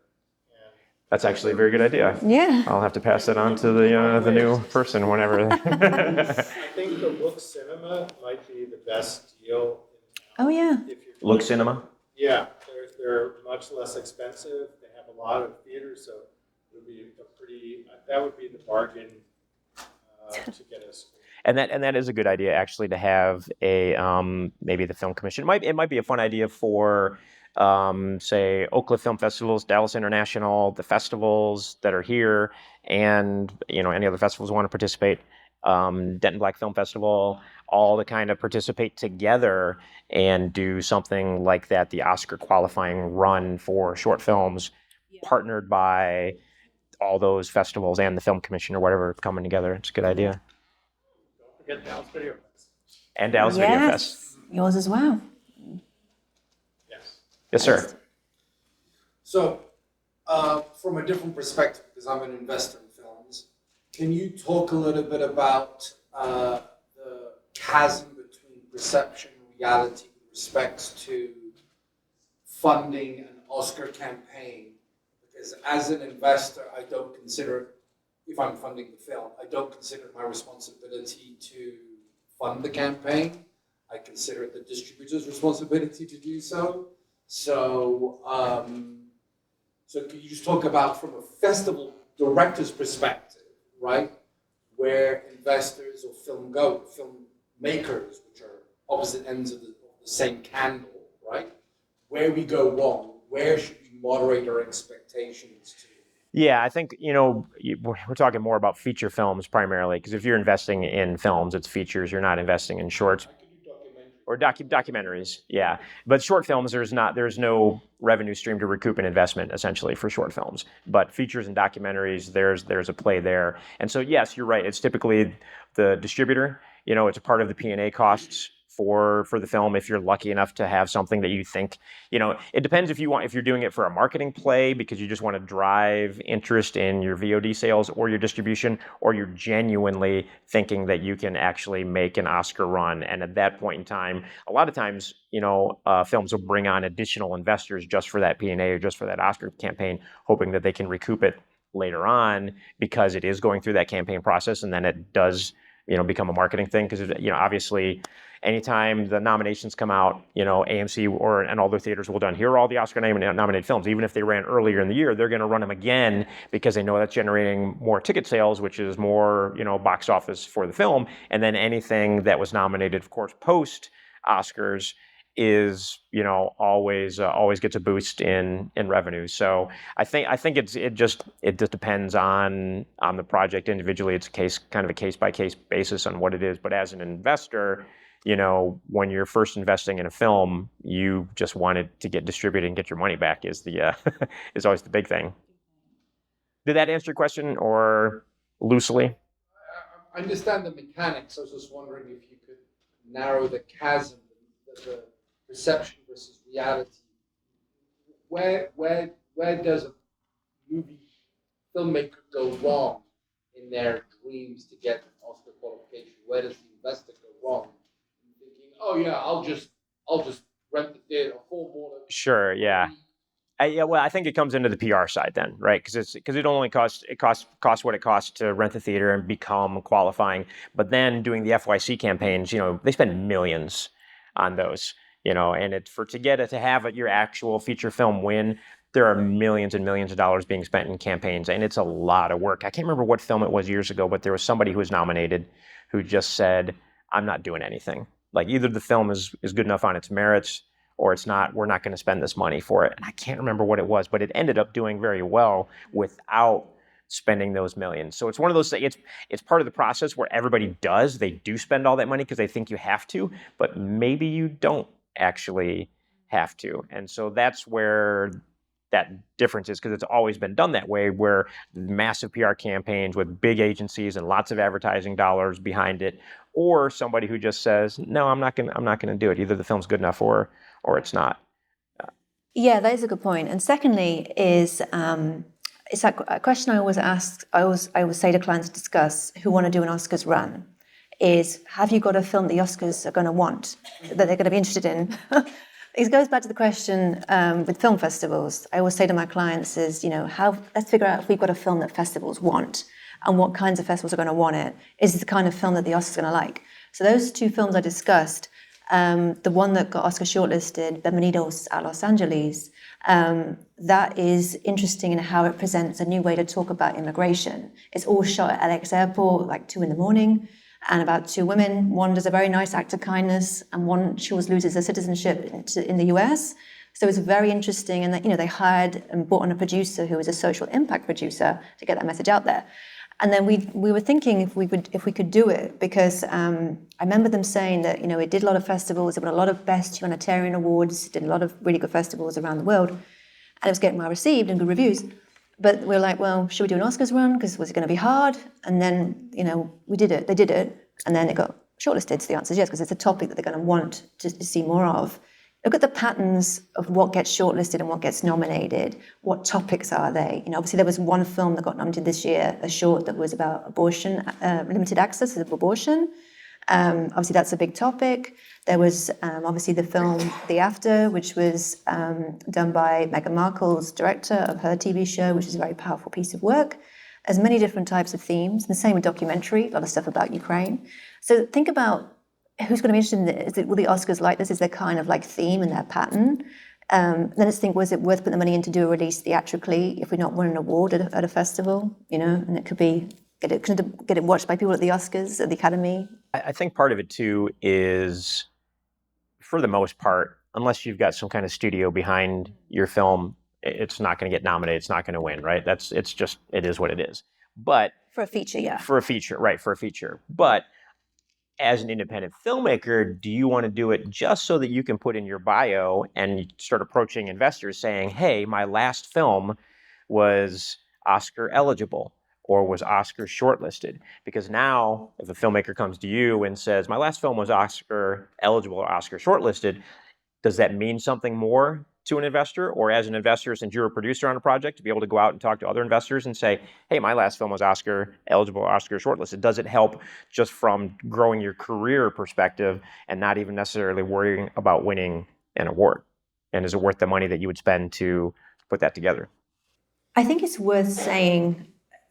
That's actually a very good idea. Yeah. I'll have to pass that on to the new person whenever. I think the Look Cinema might be the best deal. Oh yeah. Look Cinema? Yeah, they're much less expensive. They have a lot of theaters, so it would be that would be the bargain to get us. And that is a good idea, actually, to have a maybe the film commission. It might be a fun idea for say Oak Film Festivals, Dallas International, the festivals that are here, and any other festivals want to participate. Denton Black Film Festival, all to kind of participate together and do something like that. The Oscar qualifying run for short films, partnered by all those festivals and the film commission or whatever coming together. It's a good idea. Forget Dallas Video Fest. And Dallas Video Fest. Yours as well. Yes, sir. So, from a different perspective, because I'm an investor in films, can you talk a little bit about the chasm between perception and reality with respect to funding an Oscar campaign? Because as an investor, I don't consider, if I'm funding the film, I don't consider it my responsibility to fund the campaign. I consider it the distributor's responsibility to do so. So, so could you just talk about, from a festival director's perspective, right? where investors or filmmakers, which are opposite ends of the same candle, right? Where we go wrong, where should we moderate our expectations to? Yeah, I think, we're talking more about feature films primarily, because if you're investing in films, it's features. You're not investing in shorts I could do documentary. or documentaries. Yeah, but short films, there's no revenue stream to recoup an investment essentially for short films. But features and documentaries, there's a play there. And so yes, you're right. It's typically the distributor. It's a part of the P&A costs for the film if you're lucky enough to have something that you think, it depends if you're doing it for a marketing play because you just want to drive interest in your VOD sales or your distribution, or you're genuinely thinking that you can actually make an Oscar run. And at that point in time, a lot of times, films will bring on additional investors just for that P&A or just for that Oscar campaign, hoping that they can recoup it later on because it is going through that campaign process, and then it does become a marketing thing because obviously anytime the nominations come out, AMC and all their theaters will done, here are all the Oscar nominated films. Even if they ran earlier in the year, they're going to run them again because they know that's generating more ticket sales, which is more, box office for the film. And then anything that was nominated, of course, post Oscars is, always gets a boost in revenue. So I think it just depends on the project individually. It's kind of a case by case basis on what it is. But as an investor, when you're first investing in a film, you just want it to get distributed and get your money back is is always the big thing. Did that answer your question, or loosely? I understand the mechanics. I was just wondering if you could narrow the chasm, the perception versus reality. Where does a movie filmmaker go wrong in their dreams to get Oscar qualification? Where does the investor go wrong in thinking, oh yeah, I'll just rent the theater, full board. Sure. Yeah. Well, I think it comes into the PR side then, right? Because it only costs what it costs to rent the theater and become qualifying. But then doing the FYC campaigns, they spend millions on those, and to have your actual feature film win, there are millions and millions of dollars being spent in campaigns, and it's a lot of work. I can't remember what film it was years ago, but there was somebody who was nominated who just said, "I'm not doing anything. Like either the film is good enough on its merits, or it's not. We're not going to spend this money for it." And I can't remember what it was, but it ended up doing very well without spending those millions. So it's one of those things. It's part of the process where everybody does. They do spend all that money because they think you have to, but maybe you don't actually have to. And so that's where that difference is, because it's always been done that way, where massive PR campaigns with big agencies and lots of advertising dollars behind it, or somebody who just says, "No, I'm not going to do it. Either the film's good enough or it's not." Yeah, that is a good point. And secondly is it's a question I always ask. I always say to clients to discuss who want to do an Oscars run is, have you got a film the Oscars are going to want, that they're going to be interested in? It goes back to the question with film festivals. I always say to my clients is, let's figure out if we've got a film that festivals want and what kinds of festivals are going to want it. Is it the kind of film that the Oscars are going to like? So those two films I discussed, the one that got Oscar shortlisted, Bienvenidos a Los Angeles, that is interesting in how it presents a new way to talk about immigration. It's all shot at LAX airport, like 2 a.m, and about 2 women. One does a very nice act of kindness, and one loses her citizenship in the US. So it's very interesting, and that they hired and brought on a producer who was a social impact producer to get that message out there. And then we were thinking if we could do it, because I remember them saying that it did a lot of festivals, it won a lot of best humanitarian awards, did a lot of really good festivals around the world, and it was getting well received and good reviews. But we were like, well, should we do an Oscars run? Because was it going to be hard? And then we did it. They did it, and then it got shortlisted. So the answer is yes, because it's a topic that they're going to want to see more of. Look at the patterns of what gets shortlisted and what gets nominated. What topics are they? Obviously there was one film that got nominated this year, a short that was about abortion, limited access to abortion. Obviously that's a big topic. There was obviously the film The After, which was done by Meghan Markle's director of her TV show, which is a very powerful piece of work. There's many different types of themes. And the same with documentary, a lot of stuff about Ukraine. So think about who's going to be interested in it. Will the Oscars like this? Is their kind of like theme and their pattern? Then let's think, was it worth putting the money in to do a release theatrically if we're not winning an award at a festival? And it could be get it watched by people at the Oscars, at the Academy? I think part of it too is, for the most part, unless you've got some kind of studio behind your film, it's not going to get nominated. It's not going to win, right? It is what it is. But For a feature, yeah. for a feature, right? For a feature. But as an independent filmmaker, do you want to do it just so that you can put in your bio and start approaching investors saying, hey, my last film was Oscar eligible or was Oscar shortlisted? Because now if a filmmaker comes to you and says, my last film was Oscar eligible or Oscar shortlisted, does that mean something more to an investor? Or as an investor, since you're a producer on a project, to be able to go out and talk to other investors and say, hey, my last film was Oscar eligible, Oscar shortlisted. Does it help just from growing your career perspective and not even necessarily worrying about winning an award? And is it worth the money that you would spend to put that together? I think it's worth saying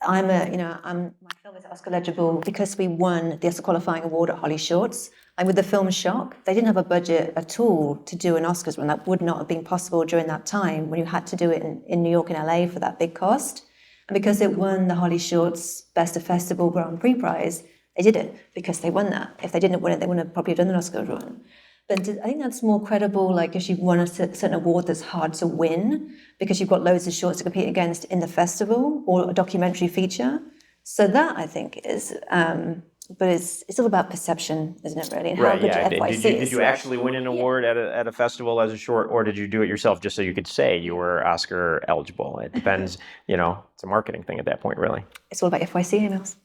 my film is Oscar eligible because we won the Oscar qualifying award at Holly Shorts. And with the film Shock, they didn't have a budget at all to do an Oscars run. That would not have been possible during that time when you had to do it in New York and LA for that big cost. And because it won the Holly Shorts Best of Festival Grand Prix prize, they did it because they won that. If they didn't win it, they wouldn't have probably done an Oscar run. But I think that's more credible, like if you've won a certain award that's hard to win because you've got loads of shorts to compete against in the festival or a documentary feature. So that, I think, is, but it's all about perception, isn't it, really? And how good your FYC is. Did you actually win an award at a festival as a short, or did you do it yourself just so you could say you were Oscar eligible? It depends, it's a marketing thing at that point, really. It's all about FYC emails.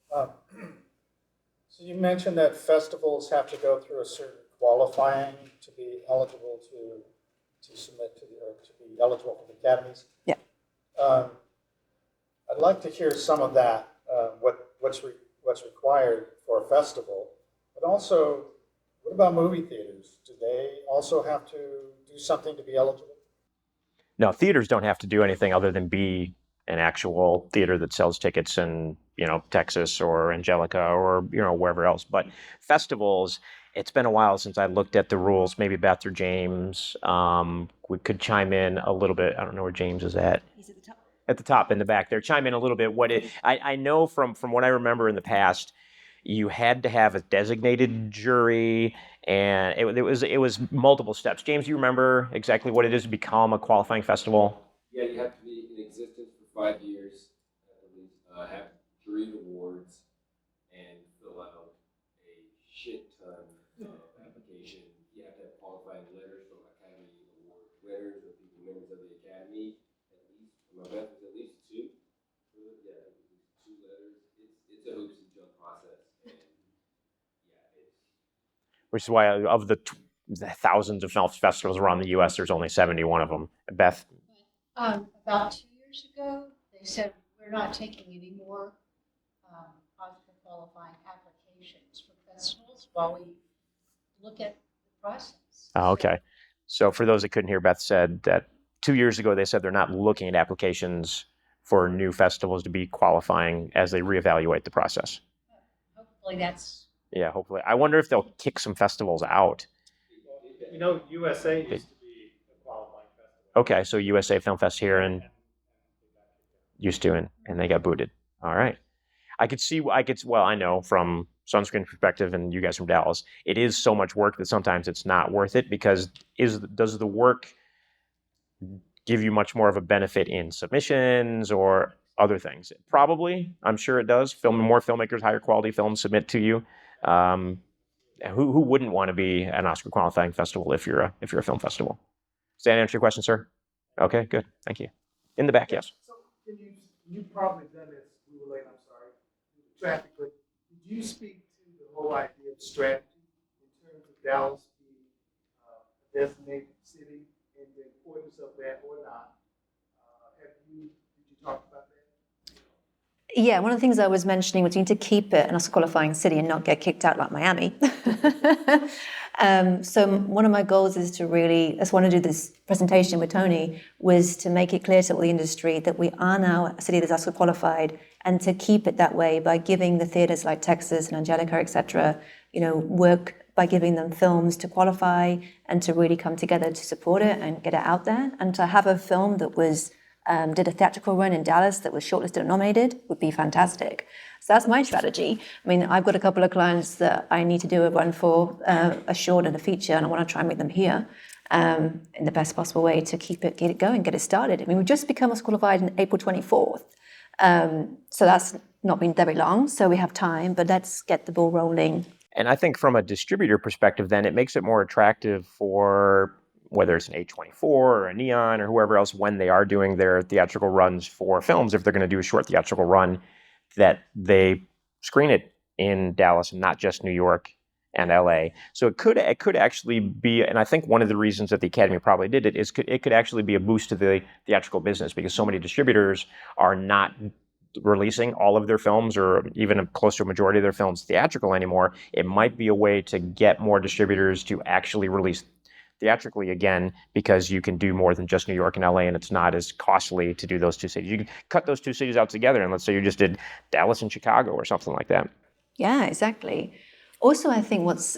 So you mentioned that festivals have to go through a certain qualifying to be eligible to submit to be eligible for the academies. Yeah. I'd like to hear some of that. What's required for a festival, but also, what about movie theaters? Do they also have to do something to be eligible? No, theaters don't have to do anything other than be an actual theater that sells tickets in, Texas or Angelica or, wherever else. But festivals, it's been a while since I looked at the rules. Maybe Beth or James, we could chime in a little bit. I don't know where James is at. He's at the top. At the top in the back there. Chime in a little bit. I know from what I remember in the past, you had to have a designated jury, and it was multiple steps. James, you remember exactly what it is to become a qualifying festival? Yeah, you have to be in existence for 5 years, at least, have 3 awards, and fill out a shit ton of application. You have to have qualifying letters from Academy Award winners or people members of the Academy. At least, my best was at least 2. Yeah, at least 2 letters. It's a hoops and jump process, and yeah, it's. Which is why of the thousands of film festivals around the U.S., there's only 71 of them. Beth? About 2 years ago, they said we're not taking any more Oscar qualifying applications for festivals while we look at the process. Oh, okay. So for those that couldn't hear, Beth said that 2 years ago they said they're not looking at applications for new festivals to be qualifying as they reevaluate the process. Hopefully that's. Yeah, hopefully. I wonder if they'll kick some festivals out. USA used to be a qualifying festival. Okay, so USA Film Fest here and used to, and they got booted. All right. I know from Sunscreen perspective and you guys from Dallas, it is so much work that sometimes it's not worth it because does the work give you much more of a benefit in submissions or other things? Probably, I'm sure it does. More filmmakers, higher quality films submit to you. Who wouldn't want to be an Oscar qualifying festival if you're a film festival? Does that answer your question, sir? Okay, good. Thank you. In the back, yes. So you've probably done this, we were late, I'm sorry, traffic, but did you speak to the whole idea of strategy in terms of Dallas being a designated city and the importance of that or not? Did you talk about that? Yeah, one of the things I was mentioning was you need to keep it an Oscar qualifying city and not get kicked out like Miami. So one of my goals is to really, that's why I want to do this presentation with Tony, was to make it clear to all the industry that we are now a city that's Oscar qualified and to keep it that way by giving the theaters like Texas and Angelica, et cetera, work by giving them films to qualify and to really come together to support it and get it out there and to have a film that was did a theatrical run in Dallas that was shortlisted and nominated, would be fantastic. So that's my strategy. I mean, I've got a couple of clients that I need to do a run for, a short and a feature, and I want to try and make them here in the best possible way to get it going, get it started. I mean, we've just become qualified on April 24th. So that's not been very long, so we have time, but let's get the ball rolling. And I think from a distributor perspective, then it makes it more attractive for whether it's an A24 or a Neon or whoever else, when they are doing their theatrical runs for films, if they're going to do a short theatrical run, that they screen it in Dallas and not just New York and LA. So it could actually be, and I think one of the reasons that the Academy probably did it is it could actually be a boost to the theatrical business, because so many distributors are not releasing all of their films or even close to a majority of their films theatrical anymore. It might be a way to get more distributors to actually release theatrically again, because you can do more than just New York and LA, and it's not as costly to do those two cities. You can cut those two cities out together, and let's say you just did Dallas and Chicago or something like that. Yeah, exactly. Also, I think what's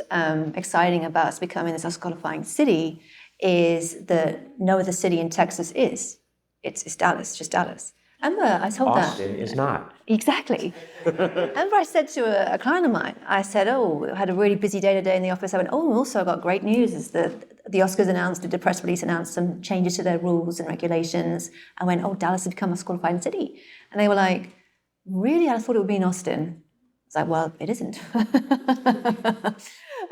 exciting about us becoming this Oscar qualifying city is that no other city in Texas is. It's Dallas, just Dallas. Remember, I told that. Austin is not. Exactly. Remember, I said to a client of mine, I said, I had a really busy day today in the office. I went, and also I got great news, is that the Oscars did a press release, announced some changes to their rules and regulations. I went, Dallas has become a qualifying city. And they were like, really? I thought it would be in Austin. I was like, well, it isn't.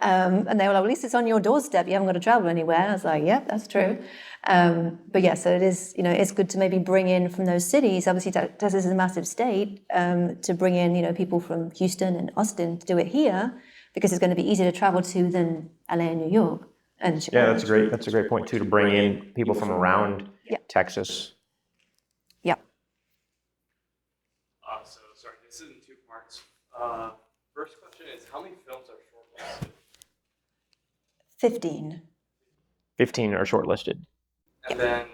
And they were like, well, at least it's on your doorstep. You haven't got to travel anywhere. I was like, yep, that's true. But yeah, so it is, it's good to maybe bring in from those cities. Obviously, Texas is a massive state, to bring in, people from Houston and Austin to do it here, because it's going to be easier to travel to than LA and New York and Chicago. Yeah, that's a great point too, to bring in people from around Texas. Yep. So sorry, this is in two parts. First question is, how many films are shortlisted? 15. 15 are shortlisted. And then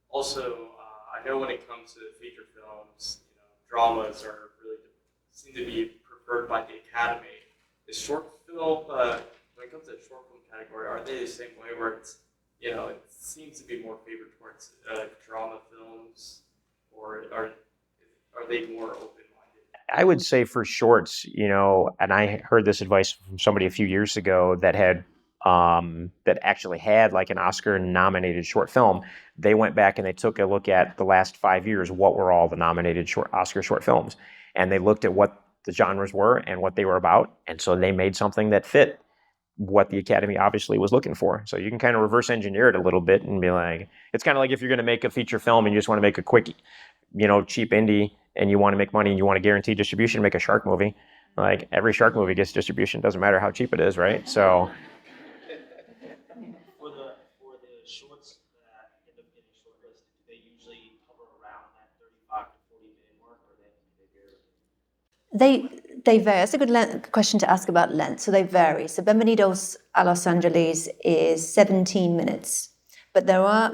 also, I know when it comes to feature films, dramas are really seem to be preferred by the Academy. Is short film, when it comes to the short film category, are they the same way, where it's, it seems to be more favored towards drama films, or are they more open-minded? I would say for shorts, and I heard this advice from somebody a few years ago that actually had like an Oscar-nominated short film. They went back and they took a look at the last 5 years, what were all the nominated Oscar short films, and they looked at what the genres were and what they were about, and so they made something that fit what the Academy obviously was looking for. So you can kind of reverse engineer it a little bit and be like, it's kind of like if you're going to make a feature film and you just want to make a quick, cheap indie, and you want to make money and you want to guarantee distribution, make a shark movie. Like, every shark movie gets distribution, doesn't matter how cheap it is, right? So for the shorts that end up getting shortlisted, do they usually hover around that 35 to 40-minute mark, or they vary? They vary. That's a good question to ask about length. So they vary. So Bienvenidos a Los Angeles is 17 minutes. But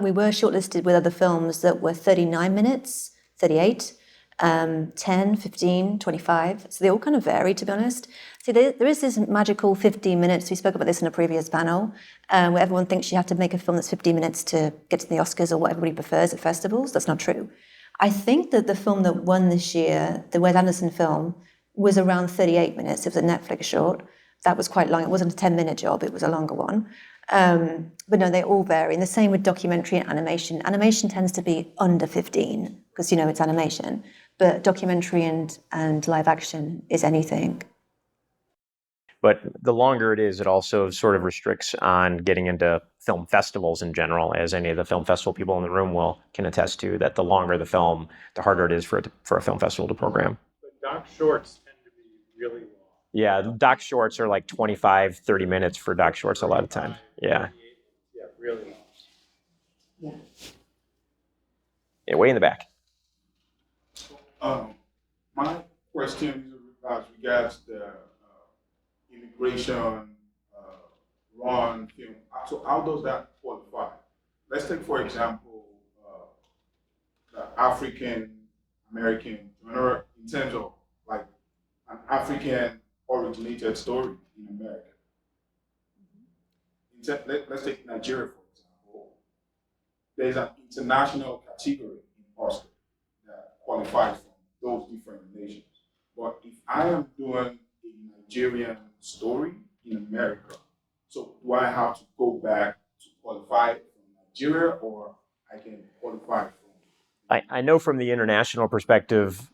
we were shortlisted with other films that were 39 minutes, 38, 10, 15, 25. So they all kind of vary, to be honest. See, there is this magical 15 minutes. We spoke about this in a previous panel, where everyone thinks you have to make a film that's 15 minutes to get to the Oscars or what everybody prefers at festivals. That's not true. I think that the film that won this year, the Wes Anderson film, was around 38 minutes. It was a Netflix short. That was quite long. It wasn't a 10-minute job. It was a longer one. But no, they all vary. And the same with documentary and animation. Animation tends to be under 15 because, it's animation. But documentary and live action is anything. But the longer it is, it also sort of restricts on getting into film festivals in general, as any of the film festival people in the room can attest to, that the longer the film, the harder it is for a film festival to program. But doc shorts tend to be really long. Yeah, doc shorts are like 25, 30 minutes for doc shorts a lot of time. Yeah. Yeah, really long. Yeah, way in the back. My question is regards the immigration run film. So how does that qualify? Let's take, for example, the African American genre in terms of like an African originated story in America. Let's take Nigeria, for example. There's an international category in Oscar that qualifies from those different nations. But if I am doing a Nigerian story in America, so do I have to go back to qualify from Nigeria, or I can qualify from? I know from the international perspective,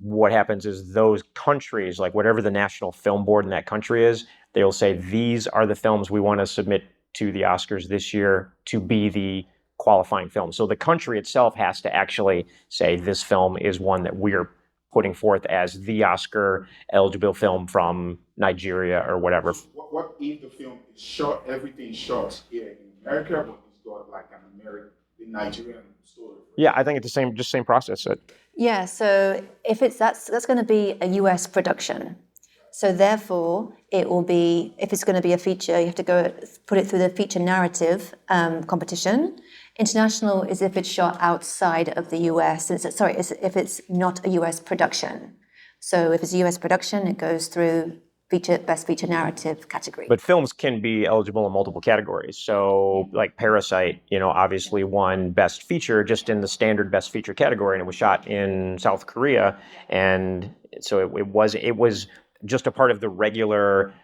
what happens is those countries, like whatever the national film board in that country is, they'll say, these are the films we want to submit to the Oscars this year to be the qualifying film. So the country itself has to actually say, this film is one that we're putting forth as the Oscar eligible film from Nigeria or whatever. What if the film is shot, everything shot here in America, but it's got like an American, the Nigerian story? Yeah, I think it's the same process. Yeah, so if it's that's going to be a US production. So therefore, it will be, if it's going to be a feature, you have to go put it through the feature narrative competition. International is if it's shot outside of the US. It's if it's not a US production. So if it's a US production, it goes through best feature narrative category. But films can be eligible in multiple categories. So like Parasite, obviously won Best Feature just in the standard Best Feature category, and it was shot in South Korea. And so it was just a part of the regular,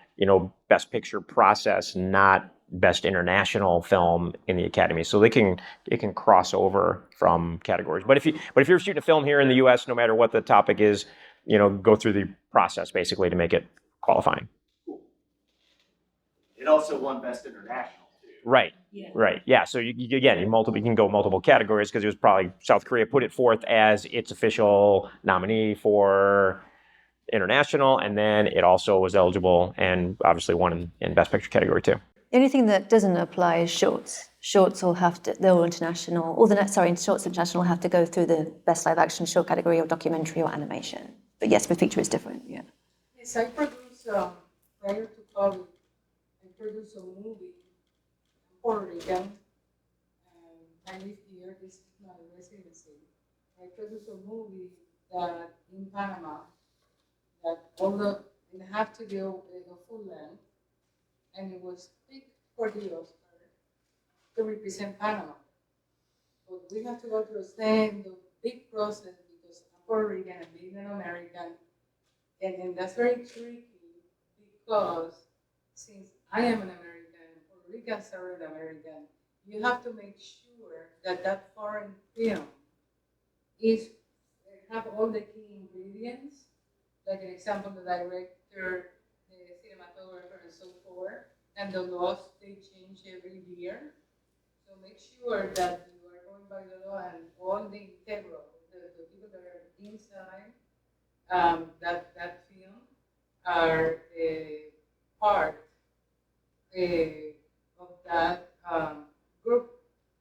Best Picture process, not Best International Film in the Academy. So it can cross over from categories. But if you're shooting a film here in the US, no matter what the topic is, go through the process basically to make it qualifying. It also won Best International too. Right. Yeah. Right. Yeah. So you can go multiple categories because it was probably South Korea put it forth as its official nominee for international, and then it also was eligible and obviously won in Best Picture category too. The only thing that doesn't apply is shorts. Shorts will have to, shorts international will have to go through the Best Live Action Short category or documentary or animation. But yes, the feature is different. Yeah. Yes, I produced prior to COVID. I produced a movie in Puerto Rican. I live here. This is my residency. I produced a movie that in Panama that it had to go a full length, and it was picked for the Oscar to represent Panama. But we have to go through the big process because I'm Puerto Rican and being an American. And that's very tricky because since I am an American, Puerto Ricans are an American, you have to make sure that foreign film have all the key ingredients, like an example, the director, the cinematographer, and so forth, and the laws, they change every year. So make sure that you are going by the law and all the integral, the people that are inside that film are part of that group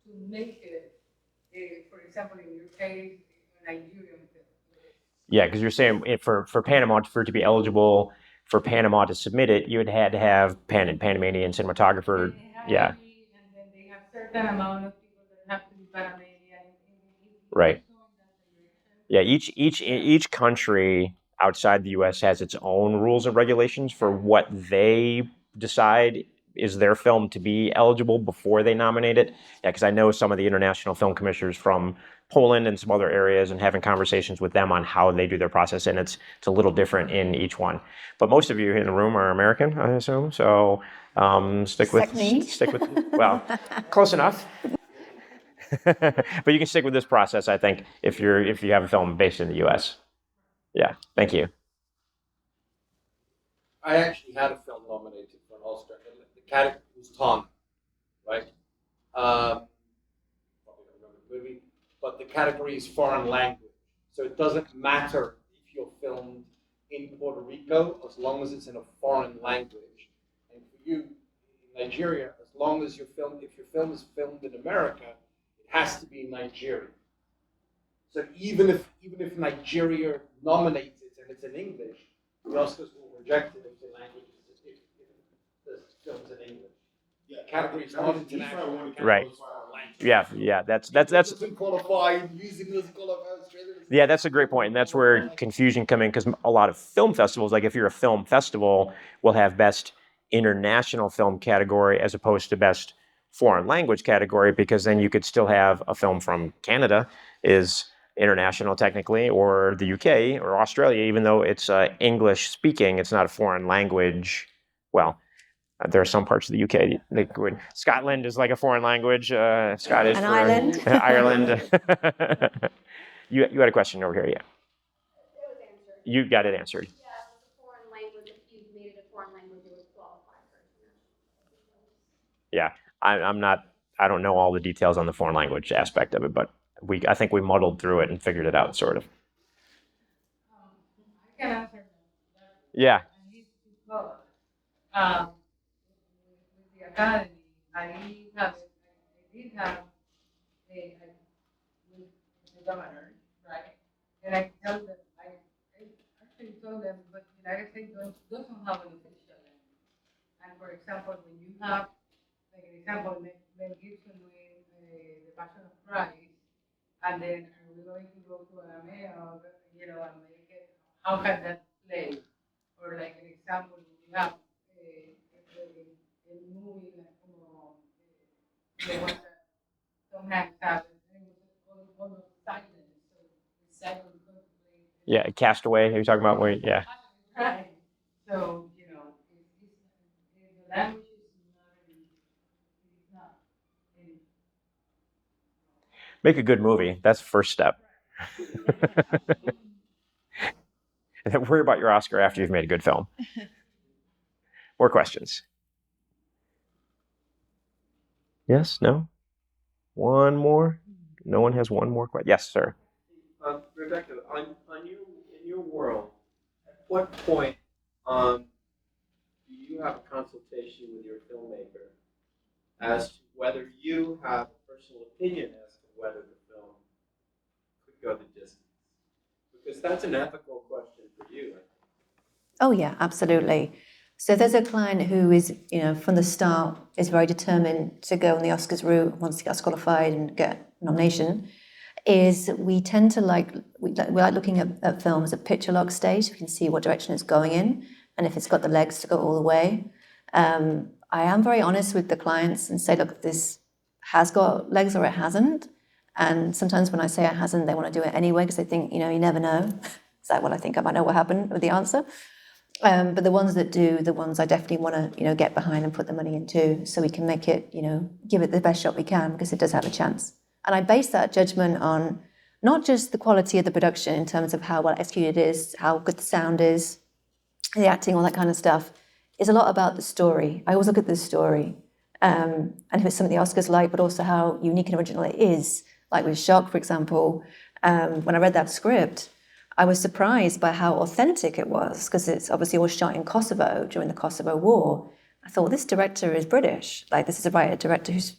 to make it, for example, in your case, a Nigerian film. Yeah, because you're saying for Panama, for it to be eligible for Panama to submit it, you would had to have Panamanian cinematographer. Yeah. And then they have certain amount of people that have to be Panamanian. Right. Yeah, each country outside the U.S. has its own rules and regulations for what they decide is their film to be eligible before they nominate it. Yeah, because I know some of the international film commissioners from Poland and some other areas, and having conversations with them on how they do their process, and it's a little different in each one. But most of you in the room are American, I assume. So stick with well, close enough. But you can stick with this process, I think, if you have a film based in the U.S. Yeah, thank you. I actually had a film nominated for an Oscar. The category was Tom, right? Probably don't remember the movie, but the category is foreign language. So it doesn't matter if you're filmed in Puerto Rico, as long as it's in a foreign language. And for you, in Nigeria, as long as if your film is filmed in America, it has to be in Nigeria. So even if Nigeria nominates it and it's in English, the Oscars will reject it if the language if the film's in English. Yeah, category is not international. Right. Yeah. That's Doesn't qualify. Music doesn't qualify. Yeah, that's a great point, and that's where confusion come in, because a lot of film festivals, like if you're a film festival, will have Best International Film category as opposed to Best Foreign Language category, because then you could still have a film from Canada is international technically, or the UK or Australia, even though it's English speaking, it's not a foreign language. Well, there are some parts of the UK that would. Scotland is like a foreign language. Scottish. And Ireland. Ireland. You had a question over here, yeah. You got it answered. Yeah, if it's a foreign language, if you made it a foreign language, it would qualify for international. Yeah, I'm not. I don't know all the details on the foreign language aspect of it, but I think we muddled through it and figured it out, sort of. I can answer that. Yeah. I need to cover. With the academy, I did have with the governor, right? And I tell them, I actually told them, but the United States doesn't have an official language. And for example, when you have, like an example, Mel Gibson doing the Passion of Christ, and then we're going to go to Arameo, and make it, how can that play? Or like an example, we have a movie like the one that Tom Hanks has, and it was all of silence, so the silent contemplate. Yeah, Castaway. Are you talking about where? Yeah. Right. So the language is not any. Make a good movie. That's the first step. And then worry about your Oscar after you've made a good film. More questions? Yes? No? One more? No one has one more question? Yes, sir. Rebecca, in your world, at what point do you have a consultation with your filmmaker as to whether you have a personal opinion as to whether the film could go the distance? Because that's an ethical question for you, I think. Oh yeah, absolutely. So there's a client who is, from the start is very determined to go on the Oscars route, wants to get Oscar qualified and get nomination. Is we tend to we like looking at films at picture lock stage. We can see what direction it's going in, and if it's got the legs to go all the way. I am very honest with the clients and say, look, this has got legs or it hasn't. And sometimes when I say it hasn't, they want to do it anyway because they think, you never know. It's like, well, I think I might know what happened with the answer. But the ones that do, the ones I definitely want to, get behind and put the money into, so we can make it, give it the best shot we can, because it does have a chance. And I base that judgment on not just the quality of the production in terms of how well executed it is, how good the sound is, the acting, all that kind of stuff. It's a lot about the story. I always look at the story, and if it's something the Oscars like, but also how unique and original it is. Like with Shock, for example, when I read that script, I was surprised by how authentic it was, because it's obviously all shot in Kosovo during the Kosovo War. I thought, this director is British. Like, this is a director who's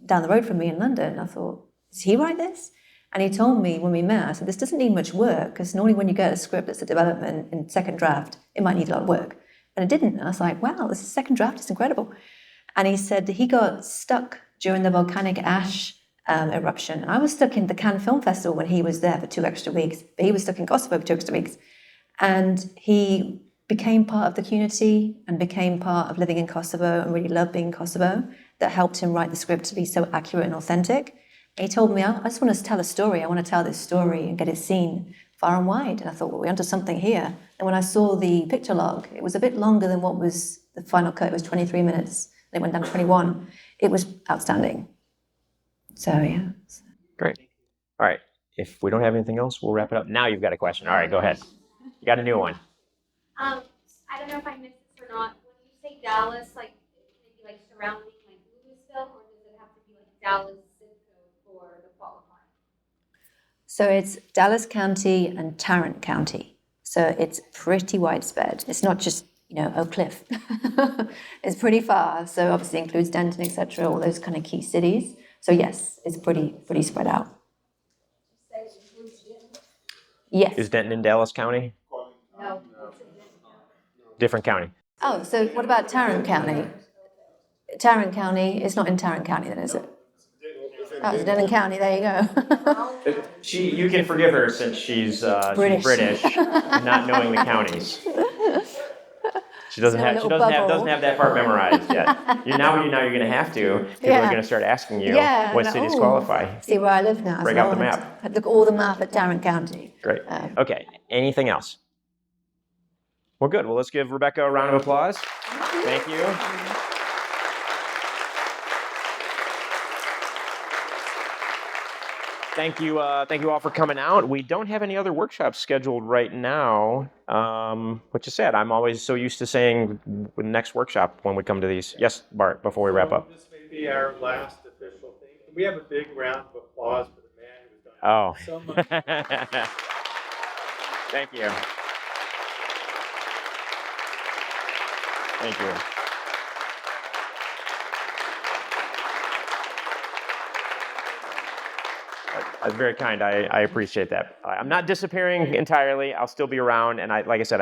down the road from me in London. I thought, does he write this? And he told me when we met, I said, this doesn't need much work, because normally when you get a script that's a development in second draft, it might need a lot of work. And it didn't. And I was like, wow, this is second draft, it's incredible. And he said he got stuck during the volcanic ash eruption. And I was stuck in the Cannes Film Festival when he was there for 2 extra weeks, but he was stuck in Kosovo for 2 extra weeks. And he became part of the community and became part of living in Kosovo and really loved being in Kosovo. That helped him write the script to be so accurate and authentic. And he told me, I just want to tell a story. I want to tell this story and get it seen far and wide. And I thought, well, we're onto something here. And when I saw the picture log, it was a bit longer than what was the final cut. It was 23 minutes. It went down to 21. It was outstanding. So, yeah. Great. All right. If we don't have anything else, we'll wrap it up. Now you've got a question. All right, go ahead. You got a new one. I don't know if I missed this or not. When you say Dallas, maybe surrounding Louisville, or does it have to be Dallas zip code for the qualifying? So it's Dallas County and Tarrant County. So it's pretty widespread. It's not just, Oak Cliff. It's pretty far. So obviously includes Denton, etc., all those kind of key cities. So yes, it's pretty spread out. Yes. Is Denton in Dallas County? No. Different county. Oh, so what about Tarrant County? Tarrant County is not in Tarrant County, then, is it? Oh, it's Denton County. There you go. You can forgive her since she's British. British, not knowing the counties. She doesn't Still a have. She little doesn't have that part memorized yet. Now you're going to have to. People are Yeah. going to start asking you Yeah, what and, cities oh, qualify. See where I live now. Break so out the I'll map. have to look at all the map at Tarrant County. Great. Okay. Anything else? Well, good. Well, let's give Rebecca a round of applause. Thank you. Thank you all for coming out. We don't have any other workshops scheduled right now, which is sad. I'm always so used to saying next workshop when we come to these. Yes, Bart, before we wrap up. This may be our last official thing. Can we have a big round of applause for the man who's done Oh. so much? Thank you. Thank you. That's very kind. I appreciate that. I'm not disappearing entirely. I'll still be around, and like I said,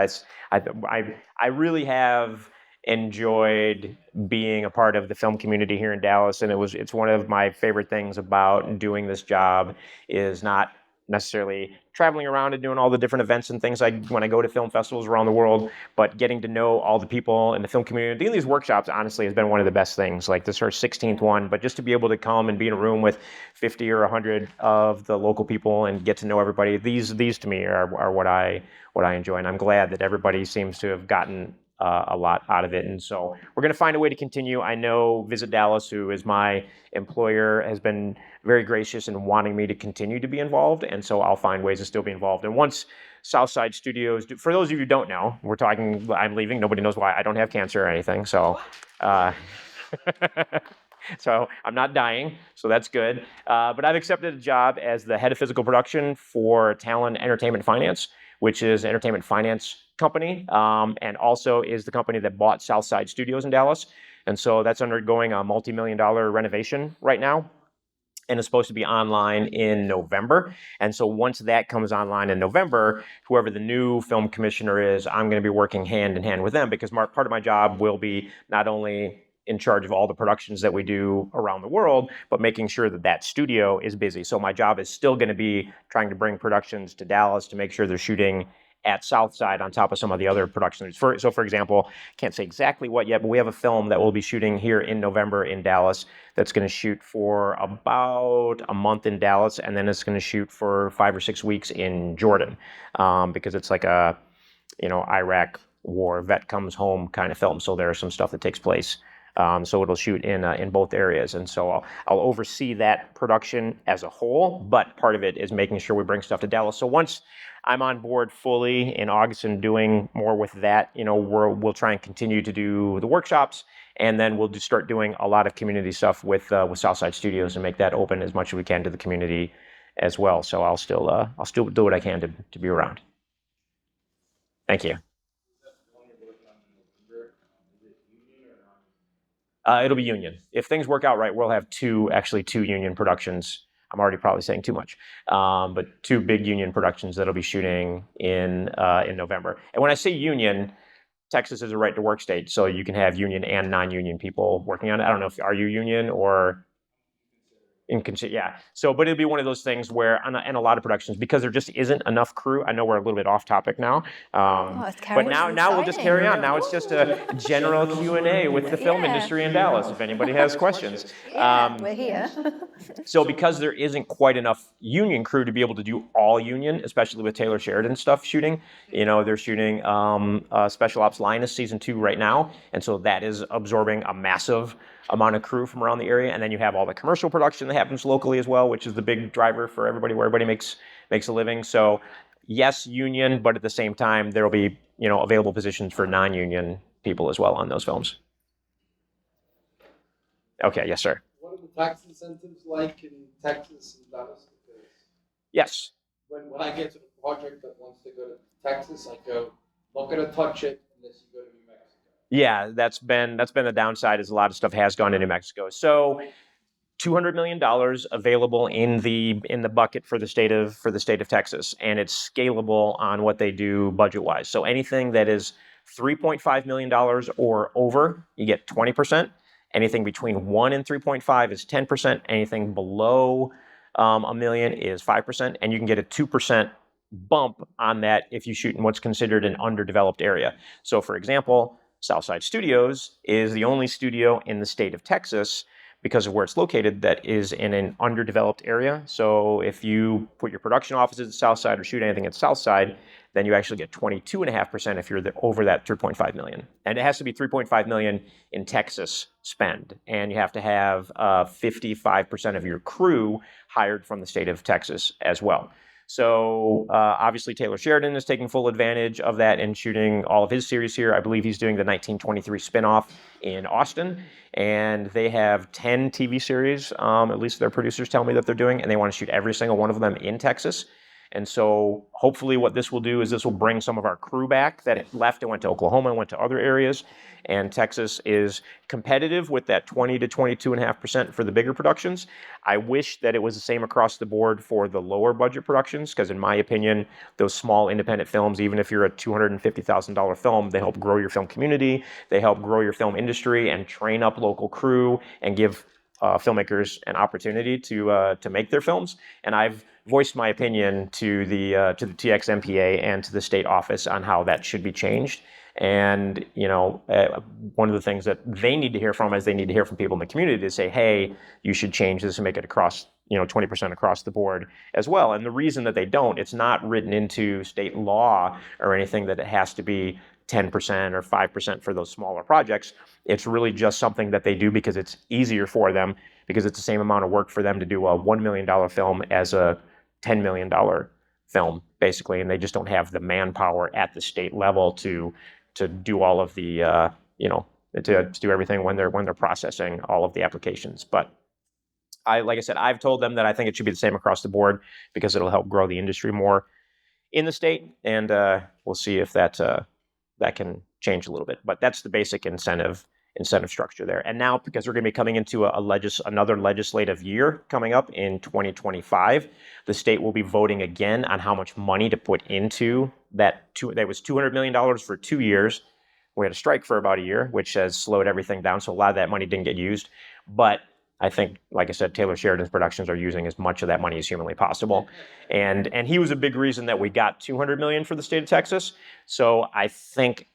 I really have enjoyed being a part of the film community here in Dallas, and it's one of my favorite things about doing this job is not necessarily traveling around and doing all the different events and things when I go to film festivals around the world, but getting to know all the people in the film community. Doing these workshops, honestly, has been one of the best things. Like this is our 16th one, but just to be able to come and be in a room with 50 or 100 of the local people and get to know everybody, these to me are what I enjoy, and I'm glad that everybody seems to have gotten a lot out of it. And so we're going to find a way to continue. I know Visit Dallas, who is my employer, has been very gracious in wanting me to continue to be involved. And so I'll find ways to still be involved. And once Southside Studios, for those of you who don't know, I'm leaving. Nobody knows why. I don't have cancer or anything. So, so I'm not dying. So that's good. But I've accepted a job as the head of physical production for Talon Entertainment Finance, which is an entertainment finance company, and also is the company that bought Southside Studios in Dallas. And so that's undergoing a multi-million-dollar renovation right now, and is supposed to be online in November. And so once that comes online in November, whoever the new film commissioner is, I'm going to be working hand in hand with them, because part of my job will be not only in charge of all the productions that we do around the world, but making sure that that studio is busy. So my job is still going to be trying to bring productions to Dallas to make sure they're shooting at Southside on top of some of the other productions. For example, can't say exactly what yet, but we have a film that we'll be shooting here in November in Dallas that's going to shoot for about a month in Dallas, and then it's going to shoot for 5 or 6 weeks in Jordan, because it's like a, Iraq war vet comes home kind of film. So there's some stuff that takes place. So it'll shoot in both areas, and so I'll oversee that production as a whole. But part of it is making sure we bring stuff to Dallas. So once I'm on board fully in August and doing more with that, we'll try and continue to do the workshops, and then we'll just start doing a lot of community stuff with Southside Studios and make that open as much as we can to the community as well. So I'll still do what I can to be around. Thank you. It'll be union. If things work out right, we'll have two union productions. I'm already probably saying too much, but 2 big union productions that'll be shooting in November. And when I say union, Texas is a right to work state, so you can have union and non-union people working on it. I don't know are you union or yeah. So, but it'll be one of those things where, and a lot of productions, because there just isn't enough crew. I know we're a little bit off topic now, but now we'll just carry on. Now it's just a general Q&A with the film industry in Dallas. If anybody has questions, we're here. So because there isn't quite enough union crew to be able to do all union, especially with Taylor Sheridan stuff shooting, they're shooting Special Ops Linus season 2 right now, and so that is absorbing a massive amount of crew from around the area. And then you have all the commercial production that happens locally as well, which is the big driver for everybody, where everybody makes a living. So yes, union, but at the same time, there will be, available positions for non-union people as well on those films. Okay, yes, sir. What are the tax incentives like in Texas and Dallas? Because yes. When I get to the project that wants to go to Texas, I go, not going to touch it unless you go to New Mexico. Yeah, that's been the downside, is a lot of stuff has gone to New Mexico. So $200 million available in the bucket for the state of Texas, and it's scalable on what they do budget wise. So anything that is $3.5 million or over, you get 20%. Anything between 1 and 3.5 is 10%. Anything below $1 million is 5%, and you can get a 2% bump on that if you shoot in what's considered an underdeveloped area. So, for example, Southside Studios is the only studio in the state of Texas, because of where it's located, that is in an underdeveloped area. So if you put your production offices at Southside or shoot anything at Southside, then you actually get 22.5% if you're over that 3.5 million. And it has to be 3.5 million in Texas spend. And you have to have 55% of your crew hired from the state of Texas as well. So obviously Taylor Sheridan is taking full advantage of that and shooting all of his series here. I believe he's doing the 1923 spinoff in Austin, and they have 10 TV series, at least their producers tell me that they're doing, and they want to shoot every single one of them in Texas. And so hopefully what this will do is this will bring some of our crew back that left and went to Oklahoma and went to other areas. And Texas is competitive with that 20 to 22.5% for the bigger productions. I wish that it was the same across the board for the lower budget productions, because in my opinion, those small independent films, even if you're a $250,000 film, they help grow your film community, they help grow your film industry and train up local crew and give filmmakers an opportunity to make their films. And I've voiced my opinion to the TXMPA and to the state office on how that should be changed. And one of the things that they need to hear from is they need to hear from people in the community to say, hey, you should change this and make it across 20% across the board as well. And the reason that they don't, it's not written into state law or anything that it has to be 10% or 5% for those smaller projects. It's really just something that they do because it's easier for them, because it's the same amount of work for them to do a $1 million film as a $10 million film, basically, and they just don't have the manpower at the state level to do all of the to do everything when they're processing all of the applications. But like I said, I've told them that I think it should be the same across the board because it'll help grow the industry more in the state, and we'll see if that can change a little bit. But that's the basic incentive structure there. And now, because we're going to be coming into another legislative year coming up in 2025, the state will be voting again on how much money to put into that. That was $200 million for 2 years. We had a strike for about a year, which has slowed everything down. So a lot of that money didn't get used. But I think, like I said, Taylor Sheridan's productions are using as much of that money as humanly possible. And he was a big reason that we got $200 million for the state of Texas. So I think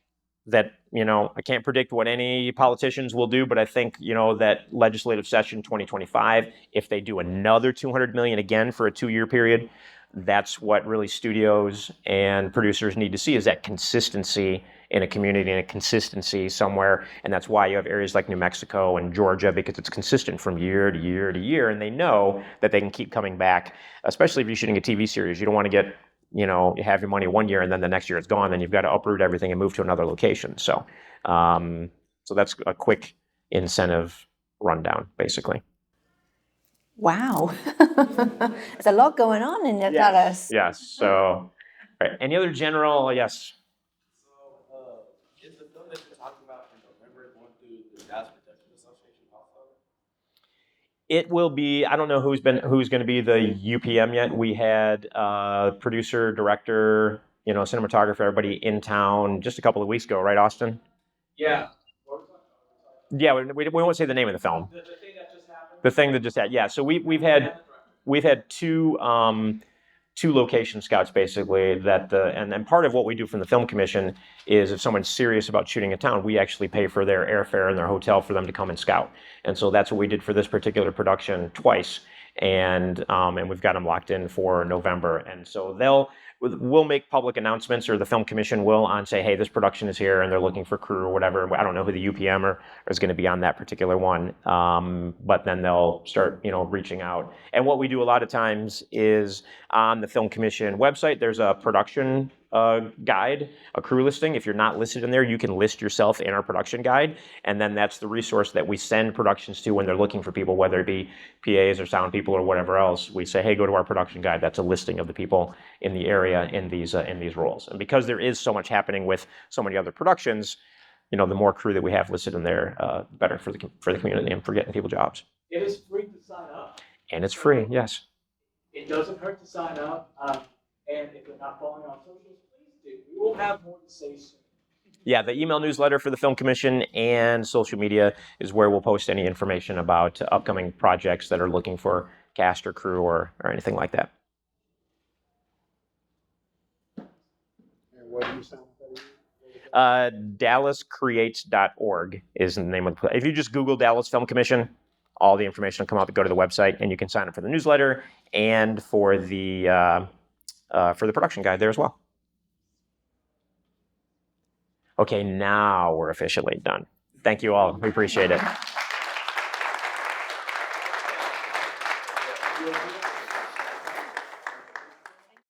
that, I can't predict what any politicians will do, but I think, that legislative session 2025, if they do another $200 million again for a 2-year period, that's what really studios and producers need to see, is that consistency in a community and a consistency somewhere. And that's why you have areas like New Mexico and Georgia, because it's consistent from year to year to year. And they know that they can keep coming back, especially if you're shooting a TV series. You don't want to get, you have your money 1 year and then the next year it's gone. Then you've got to uproot everything and move to another location. So that's a quick incentive rundown, basically. Wow. There's a lot going on in Dallas. Yes. So, right. Any other general? Yes. So, is the film that you're talking about in November going through the Dallas Protection Association also? It will be. I don't know who's going to be the UPM yet. We had producer, director, cinematographer, everybody in town just a couple of weeks ago, right, Austin? Yeah. Yeah, we won't say the name of the film. The thing that just happened? The thing that just happened. Yeah. So we've had two location scouts basically and part of what we do from the Film Commission is if someone's serious about shooting a town, we actually pay for their airfare and their hotel for them to come and scout. And so that's what we did for this particular production twice. And we've got them locked in for November. And so we'll make public announcements, or the Film Commission will, on say, hey, this production is here and they're looking for crew or whatever. I don't know who the UPM is going to be on that particular one. But then they'll start, reaching out. And what we do a lot of times is on the Film Commission website, there's a production guide, a crew listing. If you're not listed in there, you can list yourself in our production guide. And then that's the resource that we send productions to when they're looking for people, whether it be PAs or sound people or whatever else. We say, hey, go to our production guide. That's a listing of the people in the area in these roles. And because there is so much happening with so many other productions, the more crew that we have listed in there, better for the community and for getting people jobs. It is free to sign up. And it's free, yes. It doesn't hurt to sign up. And if you're not following on socials, please do. We will have more to say soon. Yeah, the email newsletter for the Film Commission and social media is where we'll post any information about upcoming projects that are looking for cast or crew or anything like that. And what do you sound DallasCreates.org is the name of the. If you just Google Dallas Film Commission, all the information will come up. Go to the website, and you can sign up for the newsletter and for the production guide there as well. Okay, now we're officially done. Thank you all. We appreciate it.